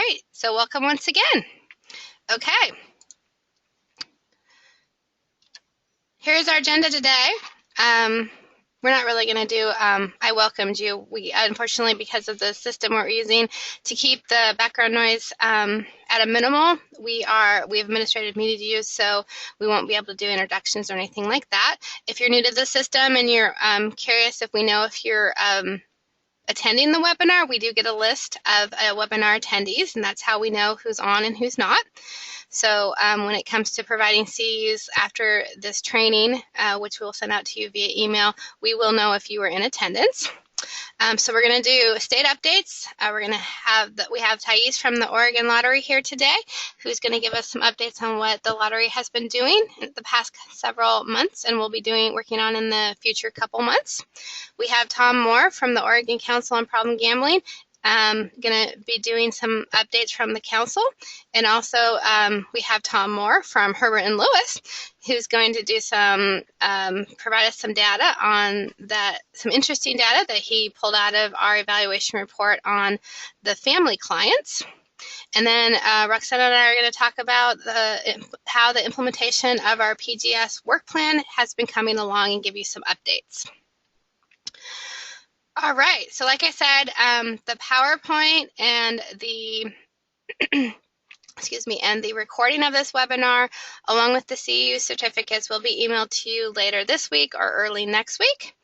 right, so welcome once again. Okay. Here's our agenda today. We're not really going to do I welcomed you. We unfortunately, because of the system we're using to keep the background noise at a minimal, we have administrative meeting to use, so we won't be able to do introductions or anything like that. If you're new to the system and you're curious if we know if you're attending the webinar, we do get a list of webinar attendees, and that's how we know who's on and who's not. So when it comes to providing CEUs after this training, which we'll send out to you via email, we will know if you are in attendance. So we're going to do state updates. We have Thais from the Oregon Lottery here today, who's going to give us some updates on what the lottery has been doing in the past several months and will be working on in the future couple months. We have Tom Moore from the Oregon Council on Problem Gambling, going to be doing some updates from the council. And also we have Tom Moore from Herbert and Lewis, who's going to do provide us some data on some interesting data that he pulled out of our evaluation report on the family clients. And then Roxann and I are going to talk about how the implementation of our PGS work plan has been coming along and give you some updates. All right, so like I said, the PowerPoint and the and the recording of this webinar, along with the CEU certificates, will be emailed to you later this week or early next week.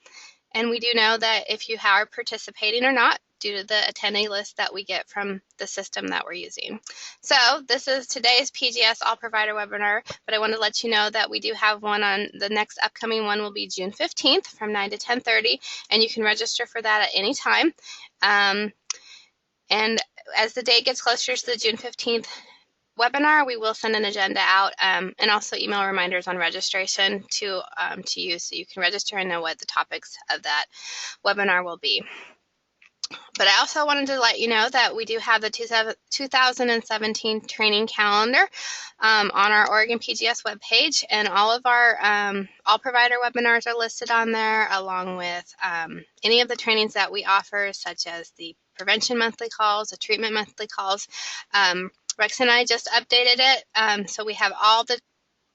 And we do know that if you are participating or not, due to the attendee list that we get from the system that we're using. So this is today's PGS All Provider webinar, but I want to let you know that we do have one on the next upcoming one will be June 15th from 9 to 10:30, and you can register for that at any time. And as the date gets closer to the June 15th webinar, we will send an agenda out and also email reminders on registration to you, so you can register and know what the topics of that webinar will be. But I also wanted to let you know that we do have the 2017 training calendar on our Oregon PGS webpage, and all of our all provider webinars are listed on there, along with any of the trainings that we offer, such as the prevention monthly calls, the treatment monthly calls. Rex and I just updated it, so we have all the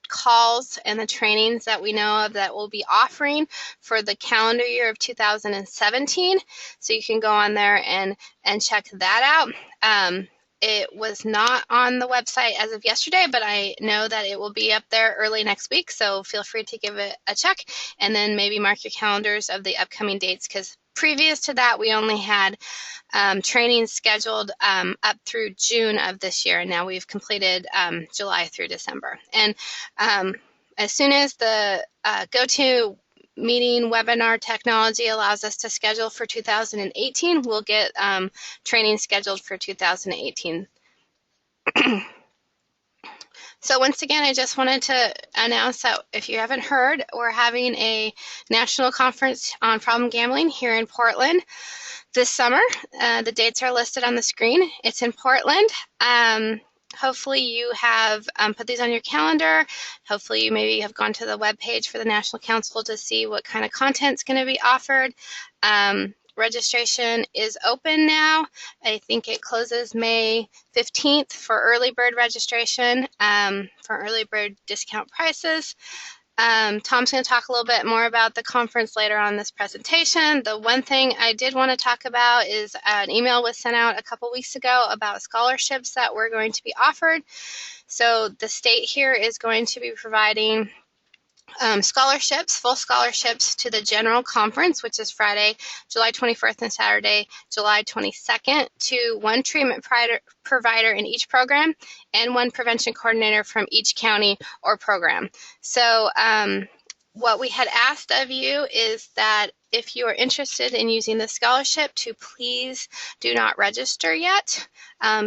calls and the trainings that we know of that we'll be offering for the calendar year of 2017. So you can go on there and check that out. It was not on the website as of yesterday, but I know that it will be up there early next week, so feel free to give it a check and then maybe mark your calendars of the upcoming dates, because previous to that we only had training scheduled up through June of this year, and now we've completed July through December. And as soon as the GoToMeeting webinar technology allows us to schedule for 2018, we'll get training scheduled for 2018. So once again, I just wanted to announce that if you haven't heard, we're having a national conference on problem gambling here in Portland this summer. The dates are listed on the screen. It's in Portland. Hopefully you have put these on your calendar. Hopefully you maybe have gone to the webpage for the National Council to see what kind of content's going to be offered. Registration is open now. I think it closes May 15th for early bird registration, for early bird discount prices. Tom's going to talk a little bit more about the conference later on in this presentation. The one thing I did want to talk about is an email was sent out a couple weeks ago about scholarships that were going to be offered. So the state here is going to be providing scholarships, full scholarships to the general conference, which is Friday, July 21st and Saturday, July 22nd, to one treatment provider in each program and one prevention coordinator from each county or program. So what we had asked of you is that if you are interested in using the scholarship, to please do not register yet,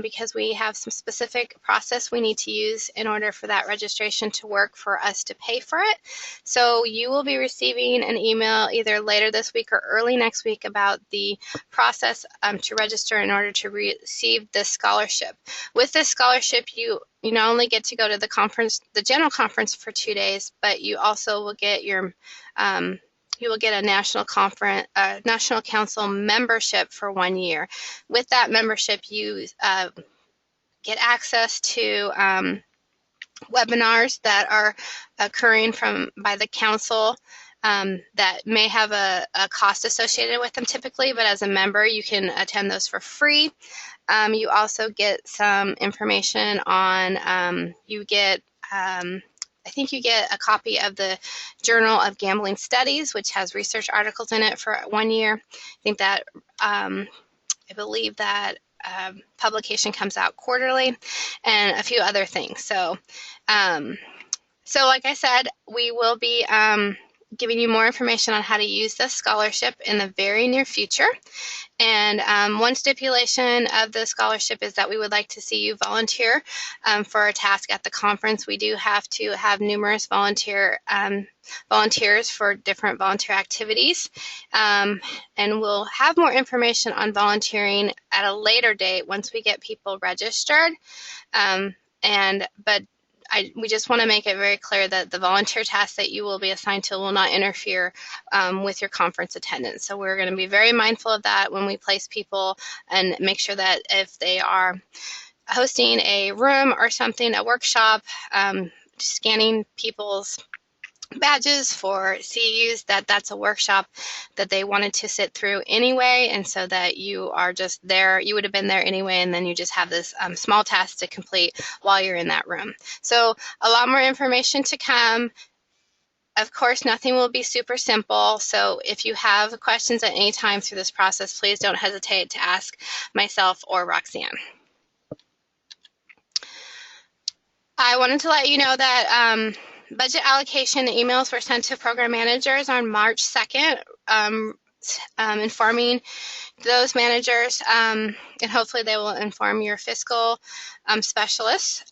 because we have some specific process we need to use in order for that registration to work for us to pay for it. So you will be receiving an email either later this week or early next week about the process to register in order to receive this scholarship. With this scholarship, you not only get to go to the conference, the general conference, for 2 days, but you also will get your you will get a national council membership for 1 year. With that membership, you get access to webinars that are occurring by the council that may have a cost associated with them typically, but as a member you can attend those for free. You also get some information on, I think you get a copy of the Journal of Gambling Studies, which has research articles in it for 1 year. I think that, I believe that publication comes out quarterly, and a few other things. So like I said, we will be giving you more information on how to use this scholarship in the very near future. And one stipulation of the scholarship is that we would like to see you volunteer for a task at the conference. We do have to have numerous volunteers for different volunteer activities. And we'll have more information on volunteering at a later date once we get people registered. We just want to make it very clear that the volunteer tasks that you will be assigned to will not interfere with your conference attendance. So we're going to be very mindful of that when we place people, and make sure that if they are hosting a room or something, a workshop, scanning people's badges for CEUs, that's a workshop that they wanted to sit through anyway, and so that you are just there, you would have been there anyway, and then you just have this small task to complete while you're in that room. So a lot more information to come. Of course, nothing will be super simple, so if you have questions at any time through this process, please don't hesitate to ask myself or Roxann. I wanted to let you know that budget allocation emails were sent to program managers on March 2nd, informing those managers, and hopefully they will inform your fiscal specialists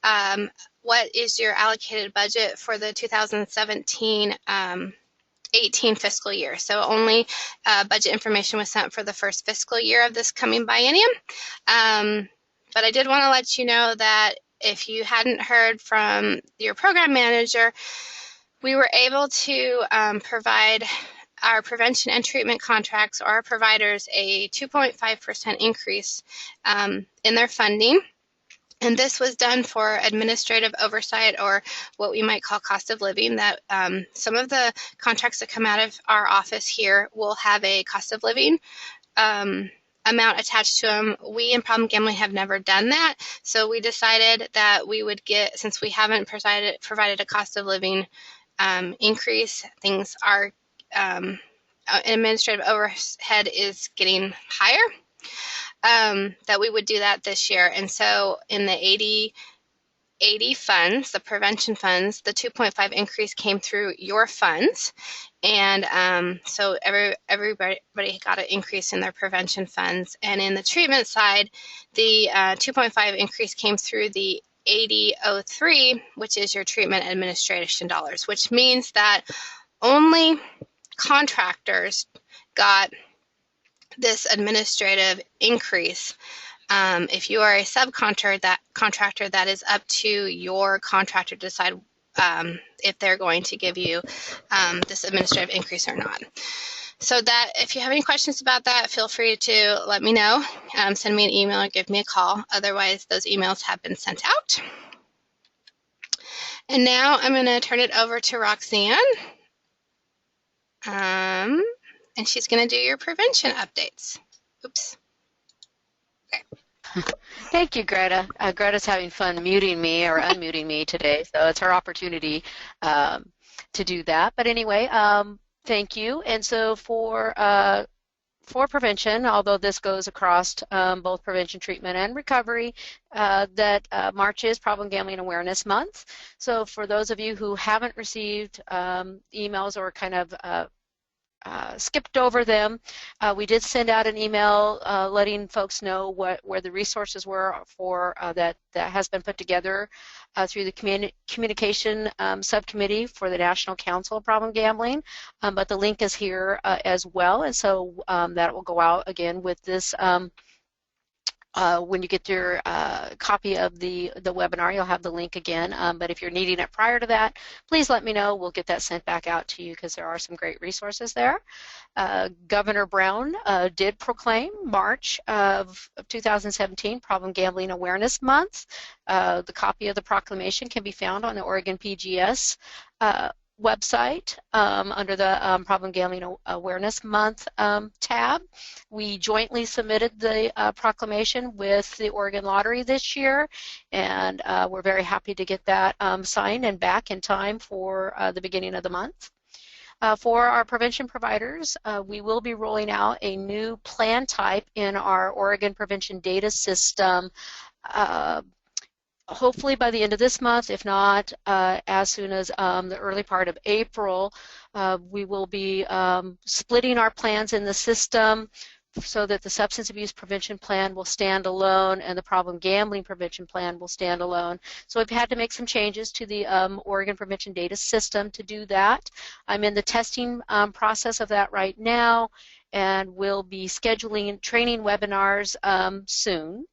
what is your allocated budget for the 2017-18 fiscal year. So only budget information was sent for the first fiscal year of this coming biennium. But I did want to let you know that if you hadn't heard from your program manager, we were able to provide our prevention and treatment contracts, or our providers, a 2.5% increase in their funding. And this was done for administrative oversight, or what we might call cost of living, that some of the contracts that come out of our office here will have a cost of living amount attached to them. We in Problem Gambling have never done that, so we decided that we would get, since we haven't provided a cost of living increase, things are, administrative overhead is getting higher, that we would do that this year. And so in the 80 funds, the prevention funds, the 2.5 increase came through your funds. And so everybody got an increase in their prevention funds. And in the treatment side, the 2.5 increase came through the 8003, which is your treatment administration dollars, which means that only contractors got this administrative increase. If you are a subcontractor, that is up to your contractor to decide if they're going to give you this administrative increase or not. So that, if you have any questions about that, feel free to let me know. Send me an email or give me a call. Otherwise, those emails have been sent out. And now I'm going to turn it over to Roxann. And she's going to do your prevention updates. Oops. Okay. Thank you, Greta. Greta's having fun muting me or unmuting me today, so it's her opportunity to do that. But anyway, thank you. And so for prevention, although this goes across both prevention, treatment, and recovery, that March is Problem Gambling Awareness Month. So for those of you who haven't received emails or kind of skipped over them, we did send out an email letting folks know where the resources were for that has been put together through the communication subcommittee for the National Council of Problem Gambling, but the link is here as well, and so that will go out again with this When you get your copy of the webinar, you'll have the link again. But if you're needing it prior to that, please let me know. We'll get that sent back out to you because there are some great resources there. Governor Brown did proclaim March of 2017 Problem Gambling Awareness Month. The copy of the proclamation can be found on the Oregon PGS website under the Problem Gambling Awareness Month tab. We jointly submitted the proclamation with the Oregon Lottery this year, and we're very happy to get that signed and back in time for the beginning of the month. For our prevention providers, we will be rolling out a new plan type in our Oregon Prevention Data System hopefully by the end of this month, if not as soon as the early part of April. We will be splitting our plans in the system so that the substance abuse prevention plan will stand alone and the problem gambling prevention plan will stand alone. So we've had to make some changes to the Oregon Prevention Data System to do that. I'm in the testing process of that right now, and we'll be scheduling training webinars soon.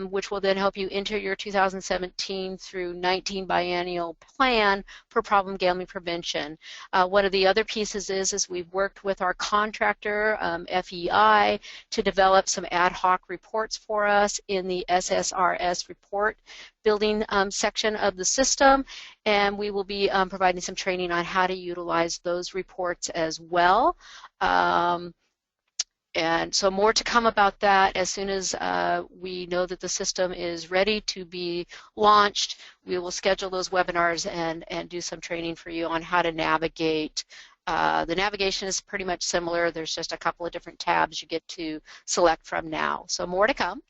Which will then help you enter your 2017 through 19 biennial plan for problem gambling prevention. One of the other pieces is we've worked with our contractor, FEI, to develop some ad hoc reports for us in the SSRS report building section of the system, and we will be providing some training on how to utilize those reports as well. And so more to come about that. As soon as we know that the system is ready to be launched, we will schedule those webinars and do some training for you on how to navigate. The navigation is pretty much similar. There's just a couple of different tabs you get to select from now. So more to come.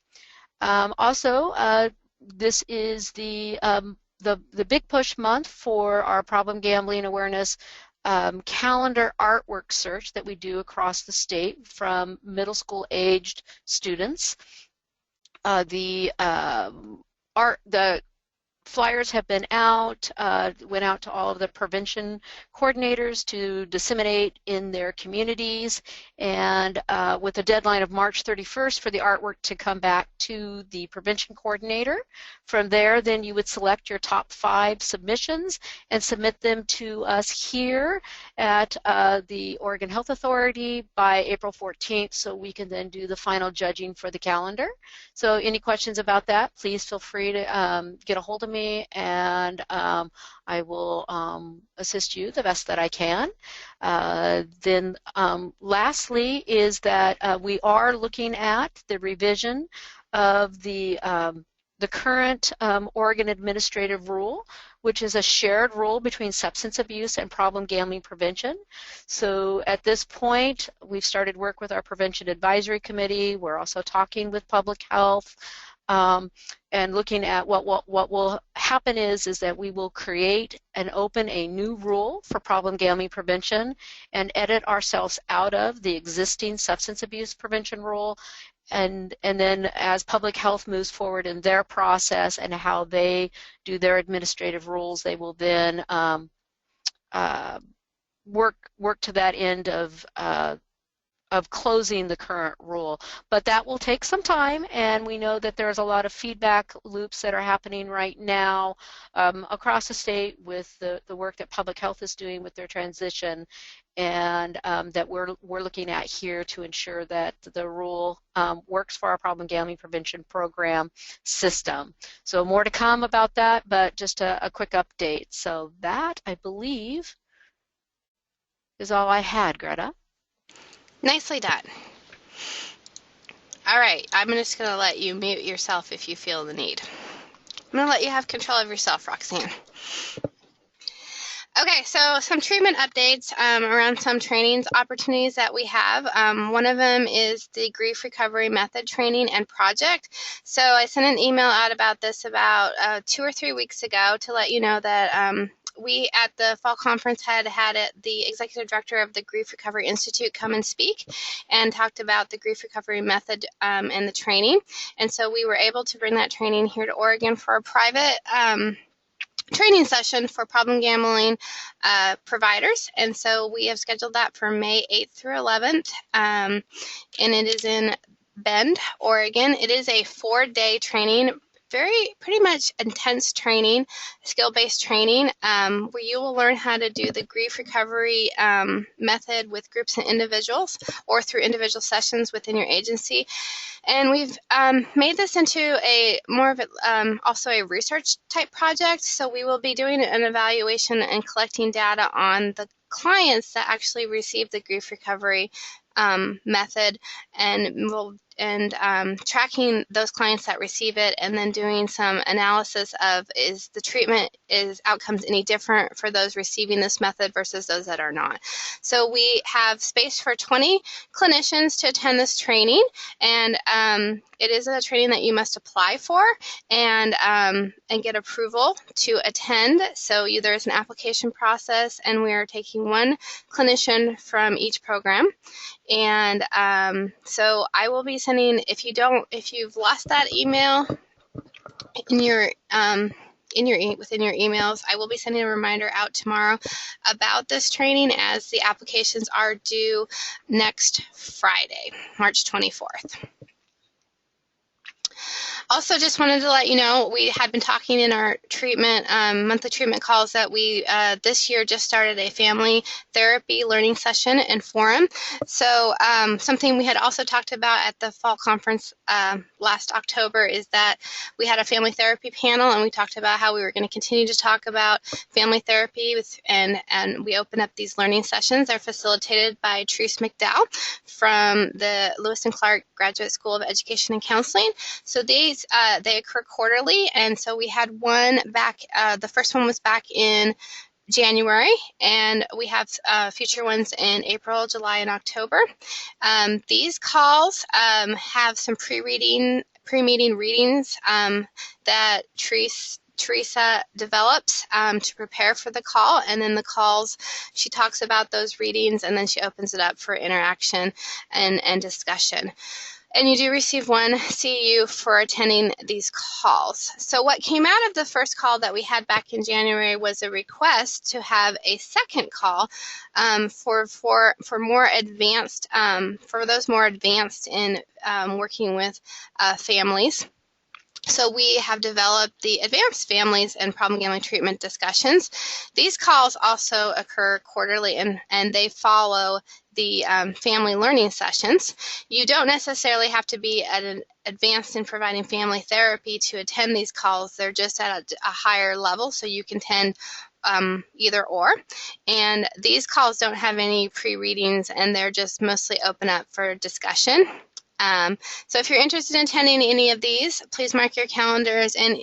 Also, this is the big push month for our problem gambling awareness calendar artwork search that we do across the state from middle school aged students. The flyers have been out, went out to all of the prevention coordinators to disseminate in their communities, and with a deadline of March 31st for the artwork to come back to the prevention coordinator. From there, then you would select your top 5 submissions and submit them to us here at the Oregon Health Authority by April 14th, so we can then do the final judging for the calendar. So any questions about that, please feel free to get a hold of me, and I will assist you the best that I can. Then lastly is that we are looking at the revision of the current Oregon administrative rule, which is a shared rule between substance abuse and problem gambling prevention. So at this point, we've started work with our Prevention Advisory Committee. We're also talking with Public Health. And looking at what will happen is that we will create and open a new rule for problem gambling prevention and edit ourselves out of the existing substance abuse prevention rule. And then as Public Health moves forward in their process and how they do their administrative rules, they will then work to that end of closing the current rule. But that will take some time, and we know that there's a lot of feedback loops that are happening right now across the state with the work that Public Health is doing with their transition, and that we're looking at here to ensure that the rule works for our problem gambling prevention program system. So more to come about that, but just a quick update. So that, I believe, is all I had, Greta. Nicely done. All right, I'm just going to let you mute yourself if you feel the need. I'm going to let you have control of yourself, Roxann. Okay, so some treatment updates around some trainings opportunities that we have. One of them is the grief recovery method training and project. So I sent an email out about this about 2 or 3 weeks ago to let you know that we at the fall conference had the executive director of the Grief Recovery Institute come and speak and talked about the grief recovery method and the training. And so we were able to bring that training here to Oregon for a private training session for problem gambling providers. And so we have scheduled that for May 8th through 11th. And it is in Bend, Oregon. It is a 4-day training, pretty much intense training, skill-based training, where you will learn how to do the grief recovery method with groups and individuals, or through individual sessions within your agency. And we've made this into a more of also a research type project. So we will be doing an evaluation and collecting data on the clients that actually receive the grief recovery method, and tracking those clients that receive it, and then doing some analysis of, is the treatment, is outcomes any different for those receiving this method versus those that are not. So we have space for 20 clinicians to attend this training, and it is a training that you must apply for and get approval to attend. So there is an application process, and we are taking one clinician from each program. And so I will be sending, if you've lost that email in your within your emails, I will be sending a reminder out tomorrow about this training, as the applications are due next Friday, March 24th. Also, just wanted to let you know, we had been talking in our treatment, monthly treatment calls, that we this year just started a family therapy learning session and forum. So something we had also talked about at the fall conference last October is that we had a family therapy panel, and we talked about how we were going to continue to talk about family therapy and we open up these learning sessions. They're facilitated by Therese McDowell from the Lewis and Clark Graduate School of Education and Counseling. So they occur quarterly, and so we had one back, the first one was back in January, and we have future ones in April, July, and October. These calls have some pre-meeting readings that Teresa develops to prepare for the call, and then the calls, she talks about those readings, and then she opens it up for interaction and discussion. And you do receive one CEU for attending these calls. So what came out of the first call that we had back in January was a request to have a second call for more advanced, for those more advanced in working with families. So we have developed the Advanced Families and Problem Gambling Treatment Discussions. These calls also occur quarterly, and they follow the family learning sessions. You don't necessarily have to be at an advanced in providing family therapy to attend these calls. They're just at a higher level, so you can attend either or. And these calls don't have any pre-readings, and they're just mostly open up for discussion. So if you're interested in attending any of these, please mark your calendars, and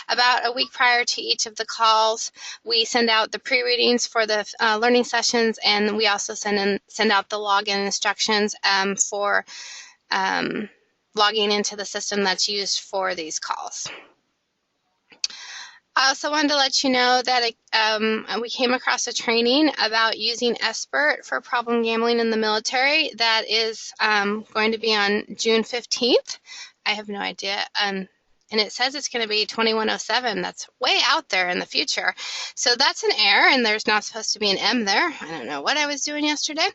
about a week prior to each of the calls, we send out the pre-readings for the learning sessions, and we also send out the login instructions for logging into the system that's used for these calls. I also wanted to let you know that we came across a training about using Expert for problem gambling in the military that is going to be on June 15th. I have no idea. And it says it's going to be 2107. That's way out there in the future. So that's an error, and there's not supposed to be an M there. I don't know what I was doing yesterday,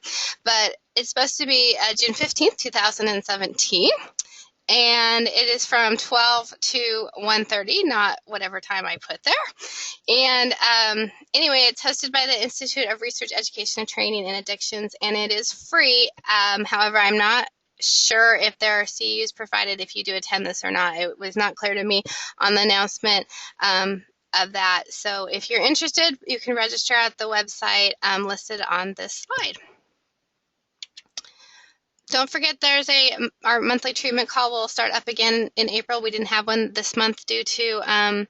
but it's supposed to be June 15th, 2017. And it is from 12 to 1:30, not whatever time I put there. And anyway, it's hosted by the Institute of Research, Education, and Training in Addictions, and it is free. However, I'm not sure if there are CEUs provided if you do attend this or not. It was not clear to me on the announcement of that. So if you're interested, you can register at the website listed on this slide. Don't forget, our monthly treatment call will start up again in April. We didn't have one this month due to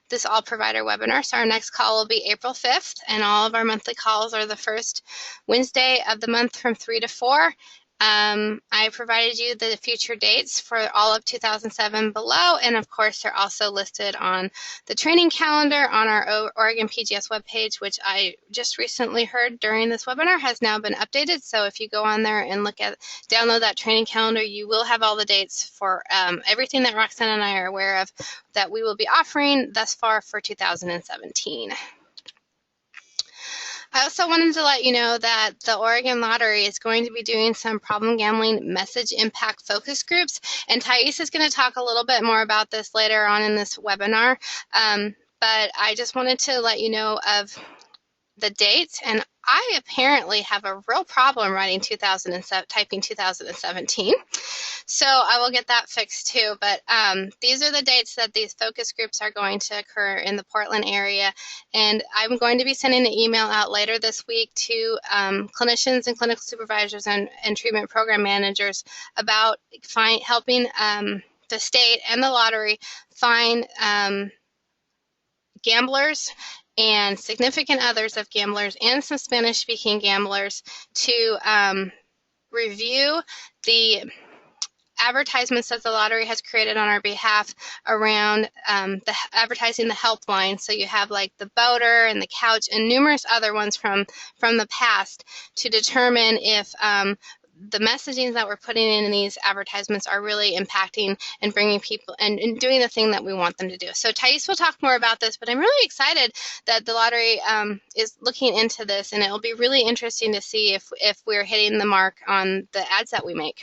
this all provider webinar. So our next call will be April 5th, and all of our monthly calls are the first Wednesday of the month from 3 to 4. I provided you the future dates for all of 2007 below, and of course they're also listed on the training calendar on our Oregon PGS webpage, which I just recently heard during this webinar has now been updated. So if you go on there and download that training calendar, you will have all the dates for everything that Roxann and I are aware of that we will be offering thus far for 2017. I also wanted to let you know that the Oregon Lottery is going to be doing some problem gambling message impact focus groups, and Thais is going to talk a little bit more about this later on in this webinar. But I just wanted to let you know of the dates, and I apparently have a real problem writing 2007, typing 2017. So I will get that fixed too. But these are the dates that these focus groups are going to occur in the Portland area. And I'm going to be sending an email out later this week to clinicians and clinical supervisors and treatment program managers about helping the state and the lottery find gamblers and significant others of gamblers and some Spanish-speaking gamblers to review the advertisements that the lottery has created on our behalf around advertising the helpline. So you have like the boater and the couch and numerous other ones from the past to determine if the messaging that we're putting in these advertisements are really impacting and bringing people and doing the thing that we want them to do. So Thais will talk more about this, but I'm really excited that the lottery is looking into this, and it will be really interesting to see if we're hitting the mark on the ads that we make.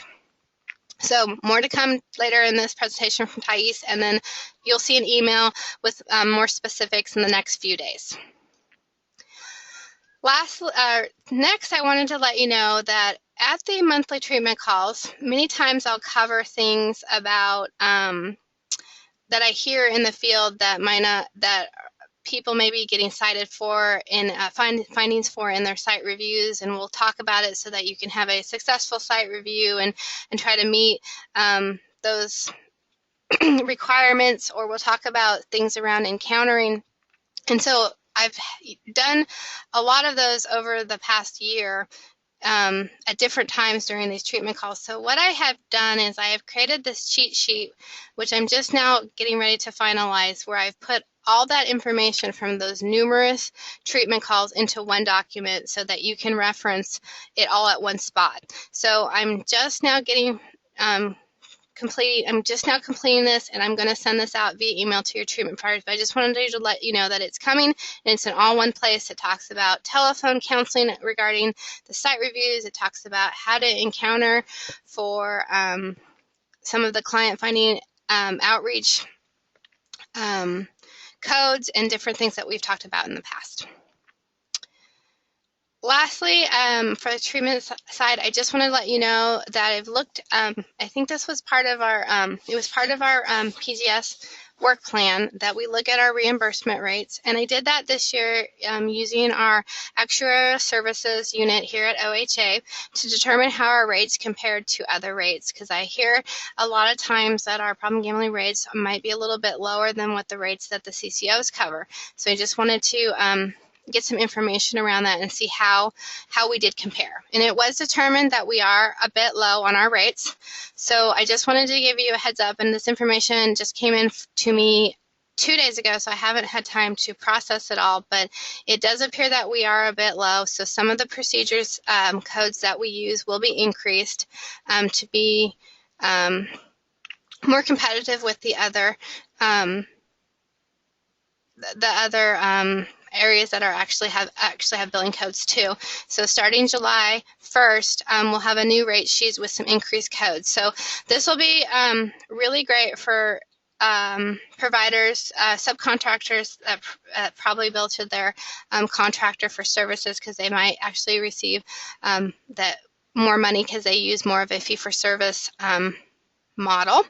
So more to come later in this presentation from Thais, and then you'll see an email with more specifics in the next few days. Next, I wanted to let you know that at the monthly treatment calls, many times I'll cover things about that I hear in the field that people may be getting cited for in findings for in their site reviews, and we'll talk about it so that you can have a successful site review and try to meet those requirements, or we'll talk about things around encountering. And so I've done a lot of those over the past year at different times during these treatment calls. So what I have done is I have created this cheat sheet, which I'm just now getting ready to finalize, where I've put all that information from those numerous treatment calls into one document so that you can reference it all at one spot. So I'm just now getting I'm just now completing this, and I'm going to send this out via email to your treatment providers. But I just wanted to let you know that it's coming, and it's in all one place. It talks about telephone counseling regarding the site reviews. It talks about how to encounter for some of the client finding outreach codes and different things that we've talked about in the past. Lastly, for the treatment side, I just want to let you know that I've looked, I think this was part of our, PGS work plan, that we look at our reimbursement rates. And I did that this year using our actuarial services unit here at OHA to determine how our rates compared to other rates, because I hear a lot of times that our problem gambling rates might be a little bit lower than what the rates that the CCOs cover. So I just wanted to get some information around that and see how we did compare. And it was determined that we are a bit low on our rates. So I just wanted to give you a heads up, and this information just came in to me 2 days ago, so I haven't had time to process it all, but it does appear that we are a bit low. So some of the procedures codes that we use will be increased to be more competitive with the other areas that are actually have billing codes too. So starting July 1st, we'll have a new rate sheet with some increased codes. So this will be really great for providers, subcontractors that probably bill to their contractor for services, because they might actually receive that more money because they use more of a fee-for-service model.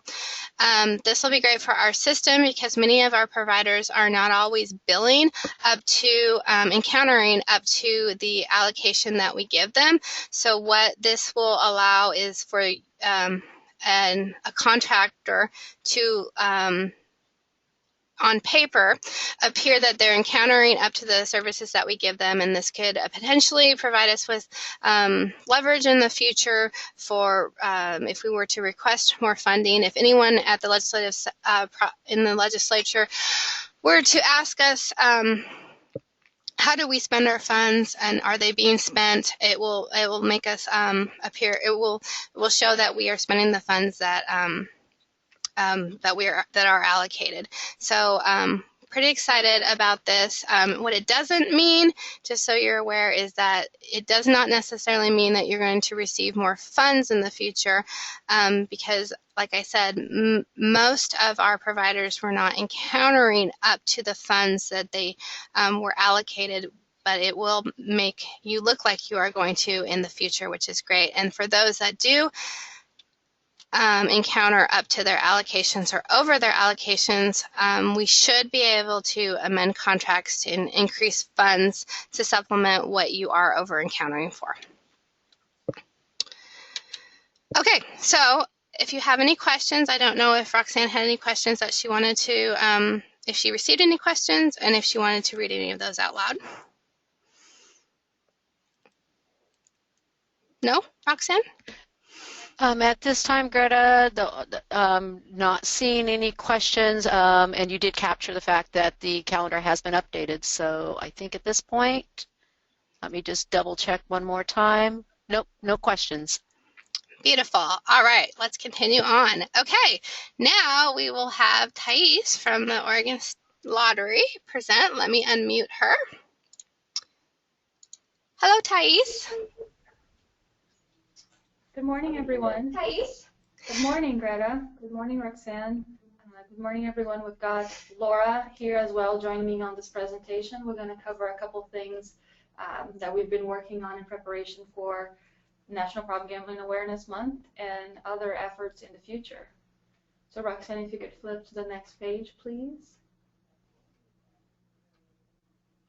This will be great for our system because many of our providers are not always billing up to encountering up to the allocation that we give them. So what this will allow is for a contractor to on paper appear that they're encountering up to the services that we give them, and this could potentially provide us with leverage in the future for if we were to request more funding. If anyone at the in the legislature were to ask us how do we spend our funds and are they being spent, it will make us appear, it will show that we are spending the funds that are allocated. So pretty excited about this. What it doesn't mean, just so you're aware, is that it does not necessarily mean that you're going to receive more funds in the future, because, like I said, most of our providers were not encountering up to the funds that they were allocated, but it will make you look like you are going to in the future, which is great. And for those that do encounter up to their allocations or over their allocations, we should be able to amend contracts to increase funds to supplement what you are over encountering for. Okay, so if you have any questions, I don't know if Roxann had any questions that she wanted to, if she received any questions, and if she wanted to read any of those out loud. No, Roxann? At this time, Greta, not seeing any questions, and you did capture the fact that the calendar has been updated. So I think at this point, let me just double check one more time. Nope, no questions. Beautiful. All right, let's continue on. Okay, now we will have Thais from the Oregon Lottery present. Let me unmute her. Hello, Thais. Good morning, everyone. Thais. Good morning, Greta. Good morning, Roxann. Good morning, everyone. We've got Laura here as well joining me on this presentation. We're going to cover a couple things that we've been working on in preparation for National Problem Gambling Awareness Month and other efforts in the future. So, Roxann, if you could flip to the next page, please.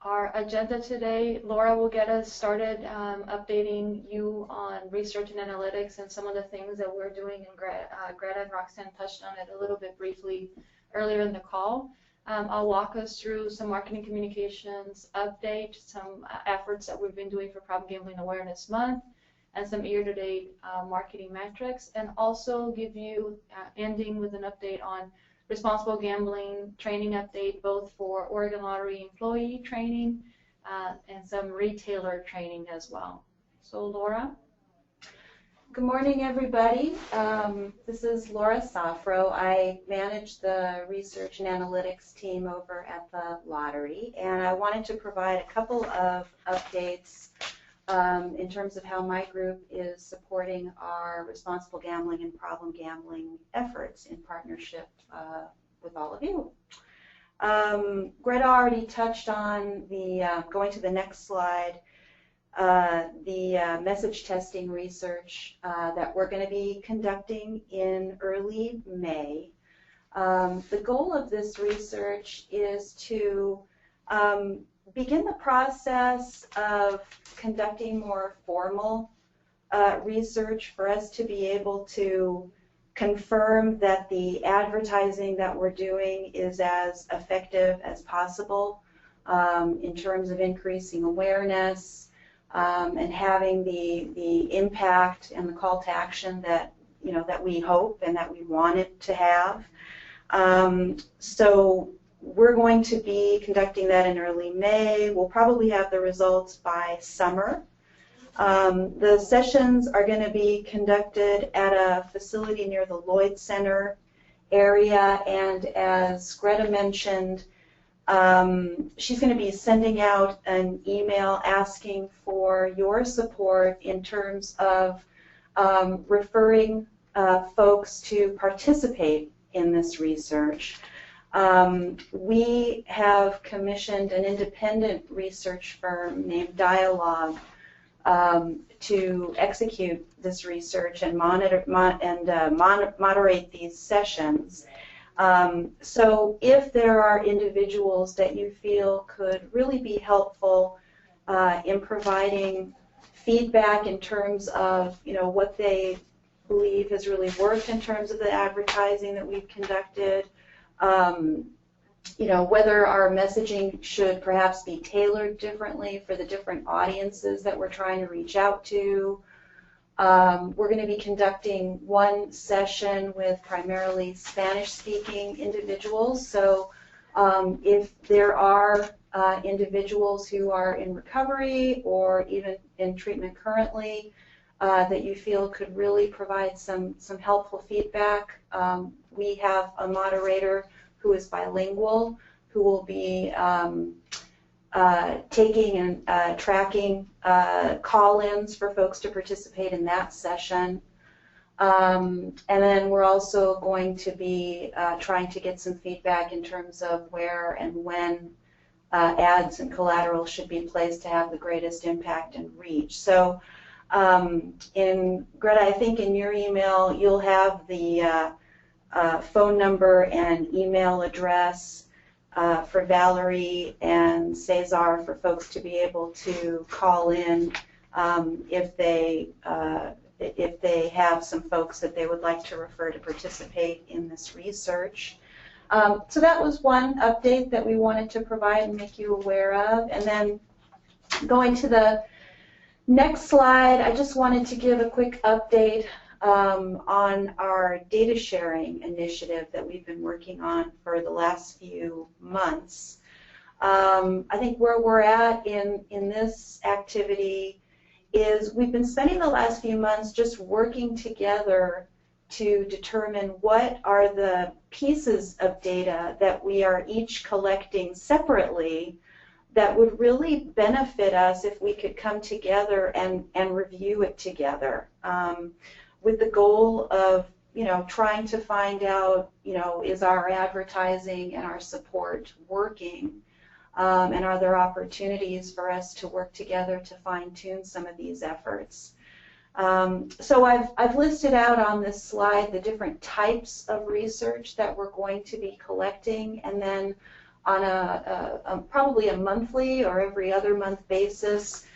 Our agenda today, Laura will get us started updating you on research and analytics and some of the things that we're doing, and Greta and Roxann touched on it a little bit briefly earlier in the call. I'll walk us through some marketing communications update, some efforts that we've been doing for Problem Gambling Awareness Month, and some year-to-date marketing metrics, and also give you, ending with an update on responsible gambling training update, both for Oregon Lottery employee training and some retailer training as well. So, Laura. Good morning, everybody. This is Laura Safro. I manage the research and analytics team over at the Lottery, and I wanted to provide a couple of updates in terms of how my group is supporting our responsible gambling and problem gambling efforts in partnership with all of you. Greta already touched on the, going to the next slide, the message testing research that we're going to be conducting in early May. The goal of this research is to begin the process of conducting more formal research for us to be able to confirm that the advertising that we're doing is as effective as possible in terms of increasing awareness and having the impact and the call to action that that we hope and that we want it to have. So we're going to be conducting that in early May. We'll probably have the results by summer. The sessions are going to be conducted at a facility near the Lloyd Center area, and as Greta mentioned, she's going to be sending out an email asking for your support in terms of referring folks to participate in this research. We have commissioned an independent research firm named Dialogue to execute this research and moderate these sessions. So if there are individuals that you feel could really be helpful in providing feedback in terms of what they believe has really worked in terms of the advertising that we've conducted, whether our messaging should perhaps be tailored differently for the different audiences that we're trying to reach out to. We're going to be conducting one session with primarily Spanish-speaking individuals. So if there are individuals who are in recovery or even in treatment currently that you feel could really provide some helpful feedback, we have a moderator who is bilingual, who will be taking and tracking call-ins for folks to participate in that session. And then we're also going to be trying to get some feedback in terms of where and when ads and collateral should be placed to have the greatest impact and reach. So in Greta, I think in your email you'll have the phone number and email address for Valerie and Cesar for folks to be able to call in if they have some folks that they would like to refer to participate in this research. So that was one update that we wanted to provide and make you aware of. And then going to the next slide, I just wanted to give a quick update on our data sharing initiative that we've been working on for the last few months. I think where we're at in this activity is we've been spending the last few months just working together to determine what are the pieces of data that we are each collecting separately that would really benefit us if we could come together and review it together, with the goal of, trying to find out, is our advertising and our support working, and are there opportunities for us to work together to fine-tune some of these efforts. So I've listed out on this slide the different types of research that we're going to be collecting, and then on probably a monthly or every other month basis,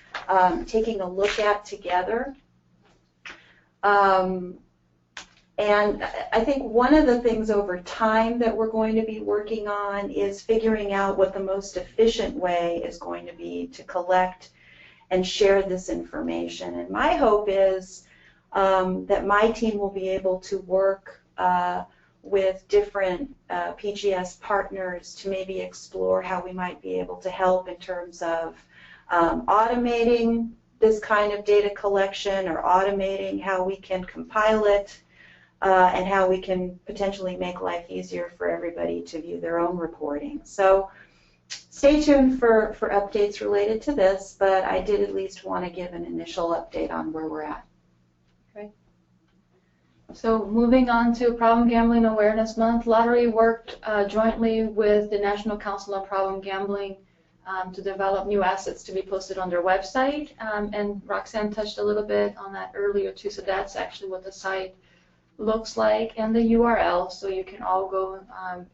taking a look at together. And I think one of the things over time that we're going to be working on is figuring out what the most efficient way is going to be to collect and share this information. And my hope is that my team will be able to work with different PGS partners to maybe explore how we might be able to help in terms of automating this kind of data collection, or automating how we can compile it, and how we can potentially make life easier for everybody to view their own reporting. So stay tuned for updates related to this, but I did at least want to give an initial update on where we're at. Okay. So moving on to Problem Gambling Awareness Month, Lottery worked jointly with the National Council on Problem Gambling to develop new assets to be posted on their website. And Roxann touched a little bit on that earlier too, so that's actually what the site looks like, and the URL, so you can all go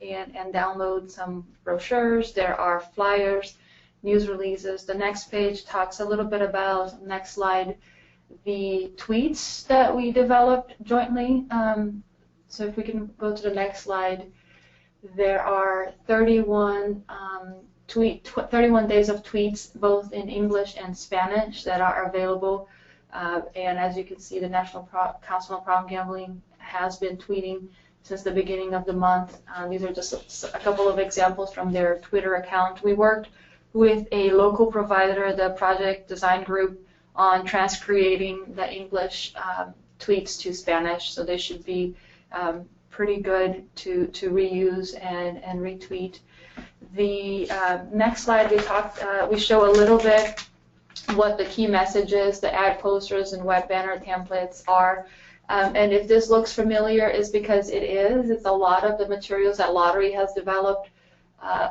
in and download some brochures. There are flyers, news releases. The next page talks a little bit about, next slide, the tweets that we developed jointly. So if we can go to the next slide, there are 31 days of tweets, both in English and Spanish, that are available. And as you can see, the National Council on Problem Gambling has been tweeting since the beginning of the month. These are just a couple of examples from their Twitter account. We worked with a local provider, the Project Design Group, on transcreating the English tweets to Spanish, so they should be pretty good to reuse and retweet. The next slide, we show a little bit what the key messages, the ad posters and web banner templates are. And if this looks familiar, is because it is. It's a lot of the materials that Lottery has developed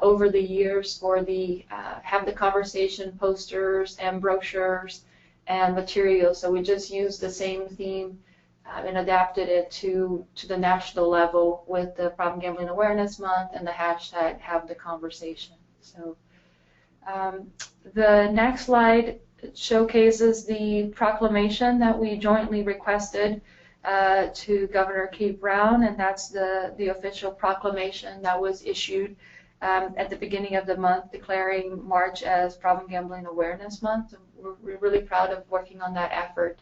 over the years for the Have the Conversation posters and brochures and materials. So we just used the same theme and adapted it to the national level with the Problem Gambling Awareness Month and the hashtag Have the Conversation. So the next slide showcases the proclamation that we jointly requested to Governor Kate Brown, and that's the official proclamation that was issued at the beginning of the month, declaring March as Problem Gambling Awareness Month. We're really proud of working on that effort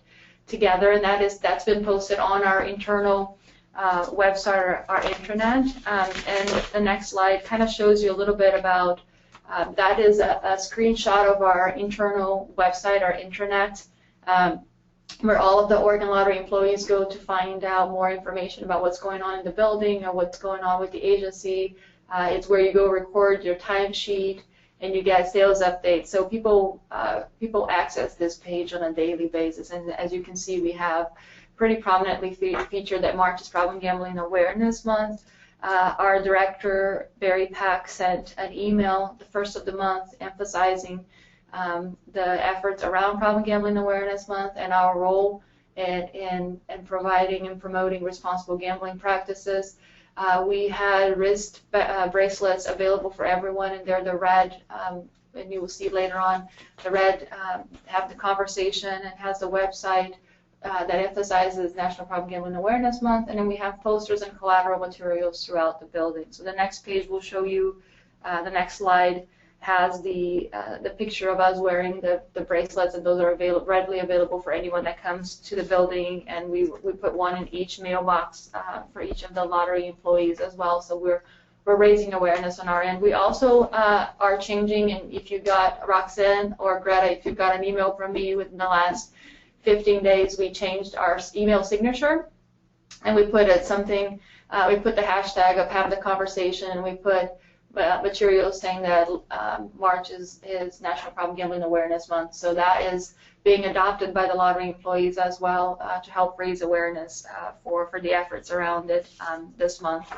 together, and that's been posted on our internal website, our intranet. And the next slide kind of shows you a little bit about that is a screenshot of our internal website, our intranet, where all of the Oregon Lottery employees go to find out more information about what's going on in the building or what's going on with the agency, It's where you go record your timesheet and you get sales updates. So people access this page on a daily basis. And as you can see, we have pretty prominently featured that March is Problem Gambling Awareness Month. Our director, Barry Pack, sent an email the first of the month emphasizing the efforts around Problem Gambling Awareness Month and our role in providing and promoting responsible gambling practices. We had wrist bracelets available for everyone, and they're the red, and you will see later on, the red have the conversation and has the website that emphasizes National Problem Gambling Awareness Month, and then we have posters and collateral materials throughout the building. So the next page will show you, the next slide has the picture of us wearing the bracelets, and those are readily available for anyone that comes to the building, and we put one in each mailbox for each of the lottery employees as well. So we're raising awareness on our end. We also are changing, and if you got Roxann or Greta, if you got an email from me within the last 15 days, we changed our email signature, and we put we put the hashtag of Have the Conversation, and we put materials saying that March is National Problem Gambling Awareness Month. So that is being adopted by the lottery employees as well to help raise awareness for the efforts around it this month.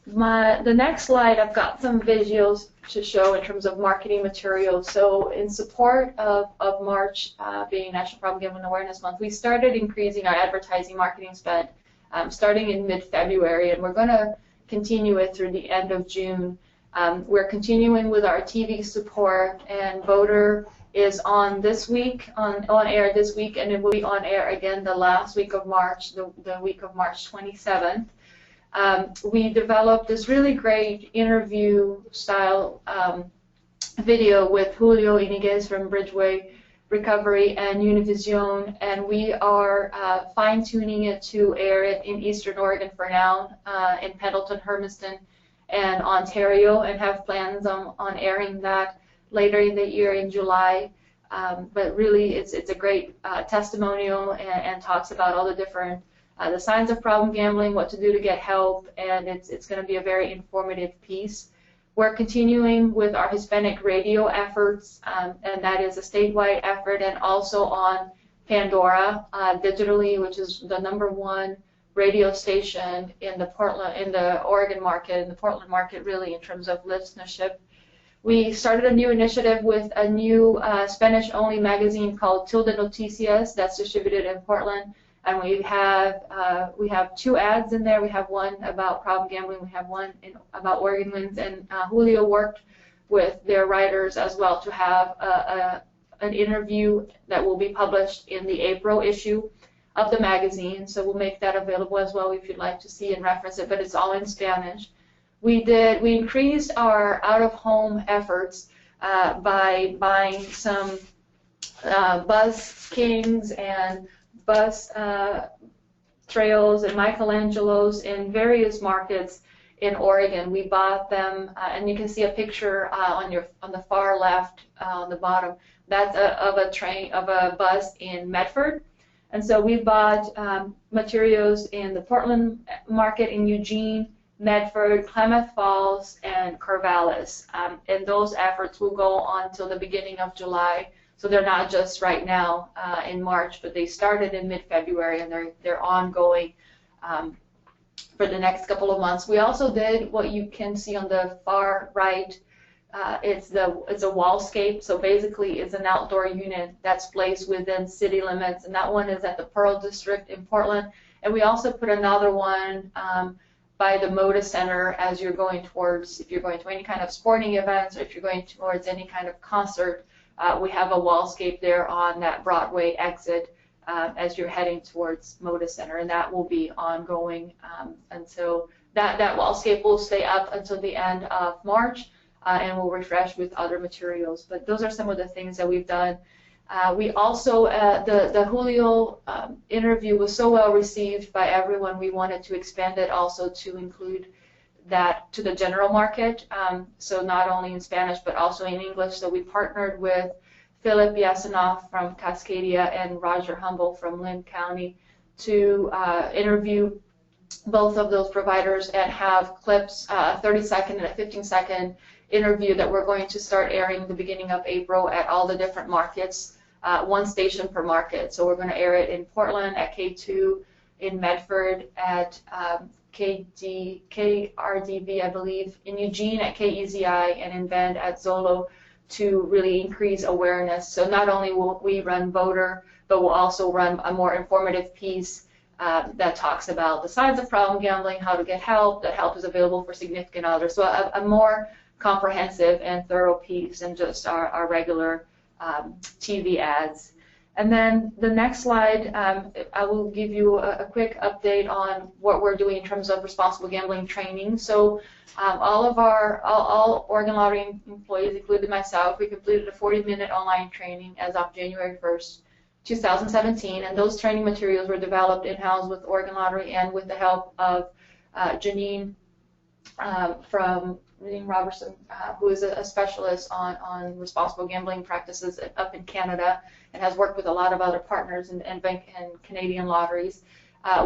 The next slide, I've got some visuals to show in terms of marketing materials. So in support of March being National Problem Gambling Awareness Month, we started increasing our advertising marketing spend starting in mid-February, and we're going to continue it through the end of June. We're continuing with our TV support, and Voter is on this week, on air this week, and it will be on air again the last week of March, the week of March 27th. We developed this really great interview-style video with Julio Iniguez from Bridgeway Recovery and Univision, and we are fine-tuning it to air it in Eastern Oregon for now, in Pendleton, Hermiston, and Ontario, and have plans on airing that later in the year in July. But really, it's a great testimonial and talks about all the different the signs of problem gambling, what to do to get help, and it's going to be a very informative piece. We're continuing with our Hispanic radio efforts, and that is a statewide effort, and also on Pandora digitally, which is the #1 radio station in the Oregon market, in the Portland market, really, in terms of listenership. We started a new initiative with a new Spanish-only magazine called Tilde Noticias that's distributed in Portland. And we have 2 ads in there. We have one about problem gambling. We have one about Oregon wins. And Julio worked with their writers as well to have an interview that will be published in the April issue of the magazine. So we'll make that available as well if you'd like to see and reference it. But it's all in Spanish. We increased our out-of-home efforts by buying some Buzz Kings and bus trails and Michelangelos in various markets in Oregon. We bought them, and you can see a picture on the far left on the bottom. That's of a bus in Medford, and so we bought materials in the Portland market, in Eugene, Medford, Klamath Falls, and Corvallis, and those efforts will go on until the beginning of July. So they're not just right now in March, but they started in mid-February, and they're ongoing for the next couple of months. We also did what you can see on the far right. It's a wallscape, so basically it's an outdoor unit that's placed within city limits, and that one is at the Pearl District in Portland. And we also put another one by the Moda Center as you're going towards, if you're going to any kind of sporting events, or if you're going towards any kind of concert. We have a wallscape there on that Broadway exit as you're heading towards Moda Center, and that will be ongoing. And so that wallscape will stay up until the end of March, and we'll refresh with other materials. But those are some of the things that we've done. We also, the Julio interview was so well received by everyone, we wanted to expand it also to include that to the general market, so not only in Spanish but also in English. So we partnered with Philip Yasinoff from Cascadia and Roger Humble from Lynn County to interview both of those providers and have clips, a 30-second and a 15-second interview that we're going to start airing the beginning of April at all the different markets, one station per market. So we're going to air it in Portland at K2, in Medford at KRDV, I believe, in Eugene at KEZI, and in Bend at Zolo, to really increase awareness. So not only will we run voter, but we'll also run a more informative piece that talks about the signs of problem gambling, how to get help, that help is available for significant others. So a more comprehensive and thorough piece than just our regular TV ads. And then the next slide, I will give you a quick update on what we're doing in terms of responsible gambling training. So all Oregon Lottery employees, including myself, we completed a 40-minute online training as of January 1st, 2017, and those training materials were developed in-house with Oregon Lottery and with the help of Janine from Janine Robertson, who is a specialist on responsible gambling practices up in Canada and has worked with a lot of other partners and Canadian lotteries.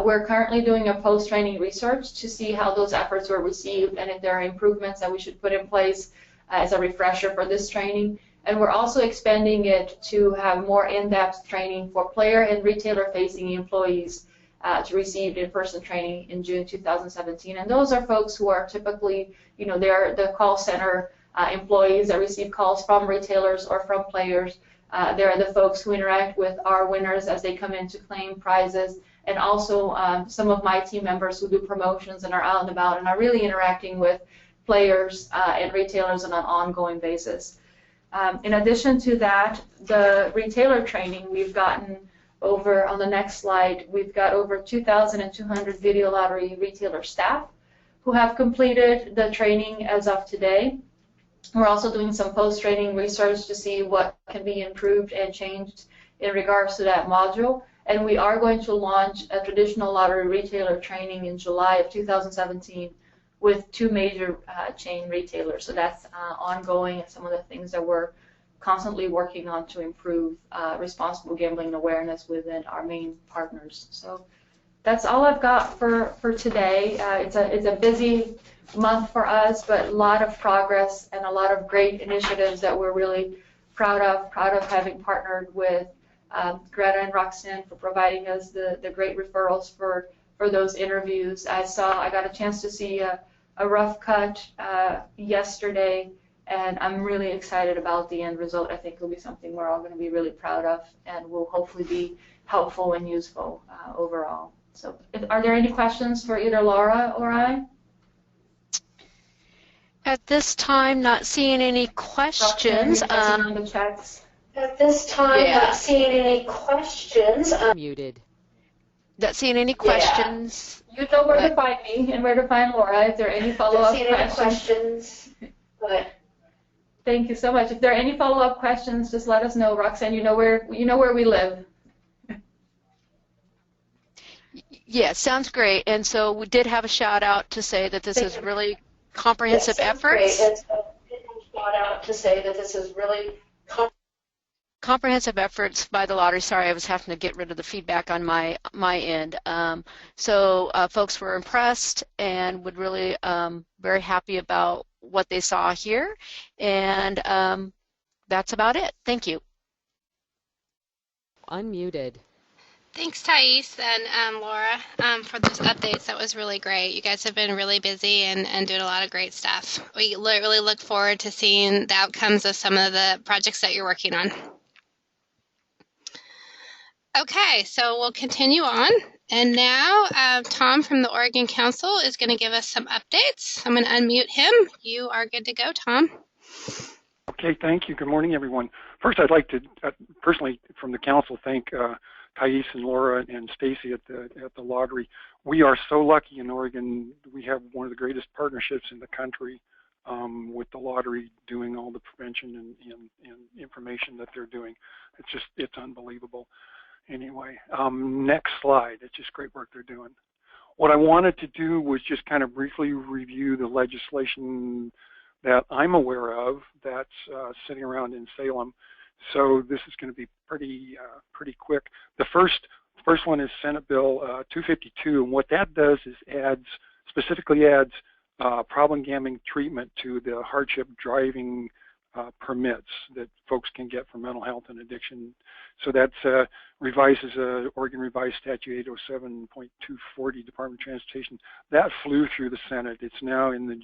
We're currently doing a post-training research to see how those efforts were received and if there are improvements that we should put in place as a refresher for this training. And we're also expanding it to have more in-depth training for player and retailer-facing employees to receive in-person training in June 2017. And those are folks who are typically, they're the call center employees that receive calls from retailers or from players. They're the folks who interact with our winners as they come in to claim prizes, and also some of my team members who do promotions and are out and about and are really interacting with players and retailers on an ongoing basis. In addition to that, the retailer training, we've gotten over, on the next slide, we've got over 2,200 video lottery retailer staff who have completed the training as of today. We're also doing some post-training research to see what can be improved and changed in regards to that module. And we are going to launch a traditional lottery retailer training in July of 2017 with 2 major chain retailers. So that's ongoing, and some of the things that we're constantly working on to improve responsible gambling awareness within our main partners. So that's all I've got for today. It's a busy month for us, but a lot of progress and a lot of great initiatives that we're really proud of having partnered with Greta and Roxann for providing us the great referrals for those interviews. I got a chance to see a rough cut yesterday, and I'm really excited about the end result. I think it'll be something we're all going to be really proud of and will hopefully be helpful and useful overall. So are there any questions for either Laura or I? At this time, not seeing any questions. On the chats. At this time, not seeing any questions. Muted. Not seeing any questions. Yeah. You know where to find me and where to find Laura if there are any follow-up questions. But thank you so much. If there are any follow-up questions, just let us know, Roxann. You know where we live. Yeah, sounds great. And so we did have a shout out to say that this is really comprehensive efforts. Great. And so we did have a shout out to say that this is really comprehensive efforts by the lottery. Sorry, I was having to get rid of the feedback on my end. So folks were impressed and would really very happy about what they saw here, and that's about it. Thank you. Unmuted. Thanks, Thais and Laura, for those updates. That was really great. You guys have been really busy and doing a lot of great stuff. We really look forward to seeing the outcomes of some of the projects that you're working on. Okay, so we'll continue on. And now Tom from the Oregon Council is going to give us some updates. I'm going to unmute him. You are good to go, Tom. Okay, thank you. Good morning, everyone. First, I'd like to personally, from the council, thank Thais and Laura and Stacy at the lottery. We are so lucky in Oregon. We have one of the greatest partnerships in the country with the lottery, doing all the prevention and information that they're doing. It's unbelievable. Anyway, next slide. It's just great work they're doing. What I wanted to do was just kind of briefly review the legislation that I'm aware of that's sitting around in Salem. So this is going to be pretty quick. The first First one is Senate Bill 252, and what that does is specifically adds problem gambling treatment to the hardship driving permits that folks can get for mental health and addiction. So that revises Oregon Revised Statute 807.240, Department of Transportation. That flew through the Senate. It's now in the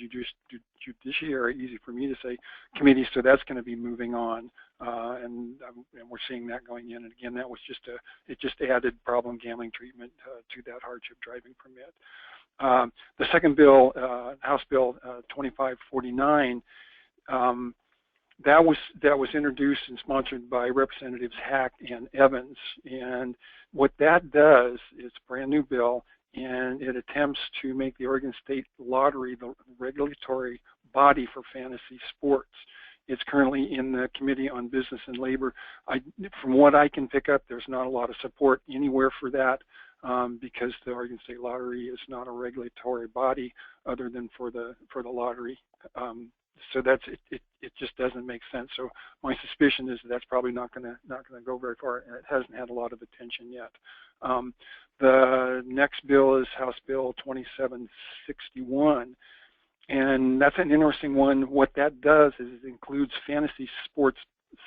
Judiciary, easy for me to say, committee, so that's going to be moving on. And we're seeing that going in. And again, that was it just added problem gambling treatment to that hardship driving permit. The second bill, House Bill 2549, that was introduced and sponsored by Representatives Hack and Evans. And what that does, it's a brand new bill, and it attempts to make the Oregon State Lottery the regulatory body for fantasy sports. It's currently in the Committee on Business and Labor. From what I can pick up, there's not a lot of support anywhere for that because the Oregon State Lottery is not a regulatory body other than for the lottery. So it just doesn't make sense. So my suspicion is that's probably not going to go very far, and it hasn't had a lot of attention yet. The next bill is House Bill 2761. And that's an interesting one. What that does is it includes fantasy sports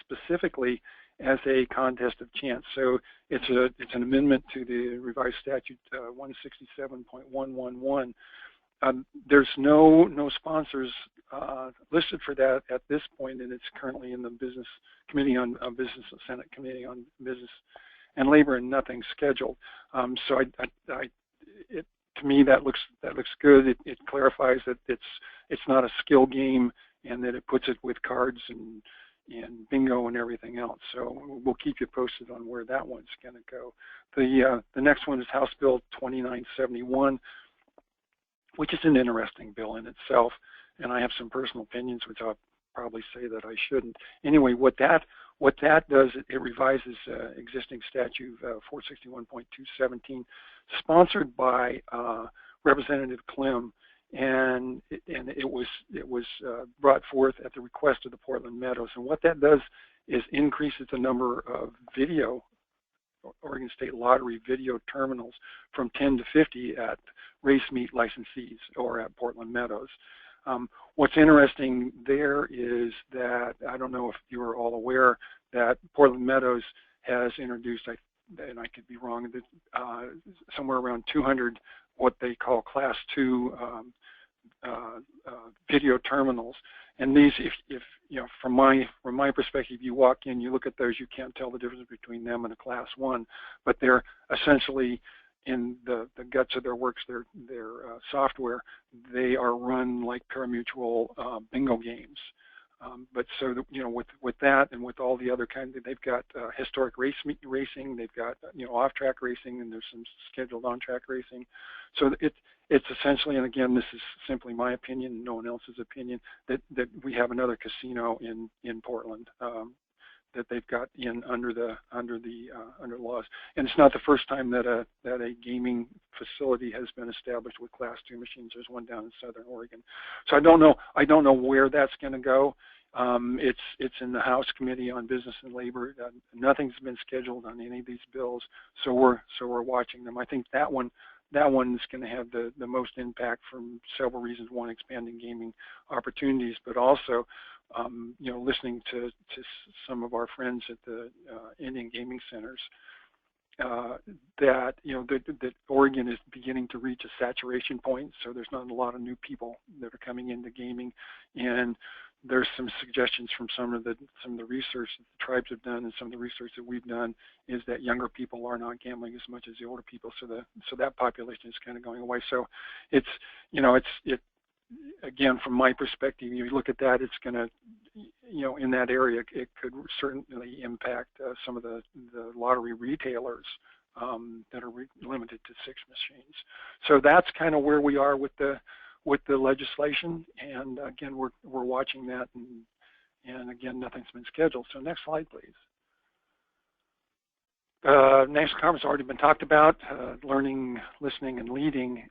specifically as a contest of chance. So it's an amendment to the revised statute 167.111. There's no sponsors listed for that at this point, and it's currently in the Business Committee on Business, Senate Committee on Business and Labor, and nothing scheduled. So to me, that looks good. It clarifies that it's not a skill game, and that it puts it with cards and bingo and everything else. So we'll keep you posted on where that one's going to go. The next one is House Bill 2971, which is an interesting bill in itself, and I have some personal opinions, which I'll probably say that I shouldn't. Anyway, what that does, it revises existing statute 461.217, sponsored by Representative Clem, and it was brought forth at the request of the Portland Meadows. And what that does is increases the number of Oregon State Lottery video terminals from 10 to 50 at race meet licensees or at Portland Meadows. What's interesting there is that, I don't know if you are all aware, that Portland Meadows has introduced, and I could be wrong, that somewhere around 200 what they call Class 2 video terminals. And these, if you know, from my perspective, you walk in, you look at those, you can't tell the difference between them and a Class 1, but they're essentially, in the guts of their works, their software, they are run like pari-mutuel bingo games. But so with that and with all the other kinds, they've got historic racing, they've got off-track racing, and there's some scheduled on-track racing. So it's essentially, and again, this is simply my opinion, no one else's opinion, that we have another casino in Portland that they've got under the laws. And it's not the first time that a gaming facility has been established with Class 2 machines. There's one down in Southern Oregon. So I don't know where that's going to go. It's in the House Committee on Business and Labor. Nothing's been scheduled on any of these bills, so we're watching them. I think that one's going to have the most impact from several reasons. One, expanding gaming opportunities, but also listening to some of our friends at the Indian gaming centers, that Oregon is beginning to reach a saturation point. So there's not a lot of new people that are coming into gaming, and there's some suggestions from some of the research that the tribes have done, and some of the research that we've done, is that younger people are not gambling as much as the older people. So that population is kind of going away. So it's again, from my perspective, you look at that, it's going to, in that area, it could certainly impact some of the lottery retailers that are limited to 6 machines. So that's kind of where we are with the legislation, and again, we're watching that, and again, nothing's been scheduled. So next slide, please. National conference has already been talked about, learning, listening, and leading.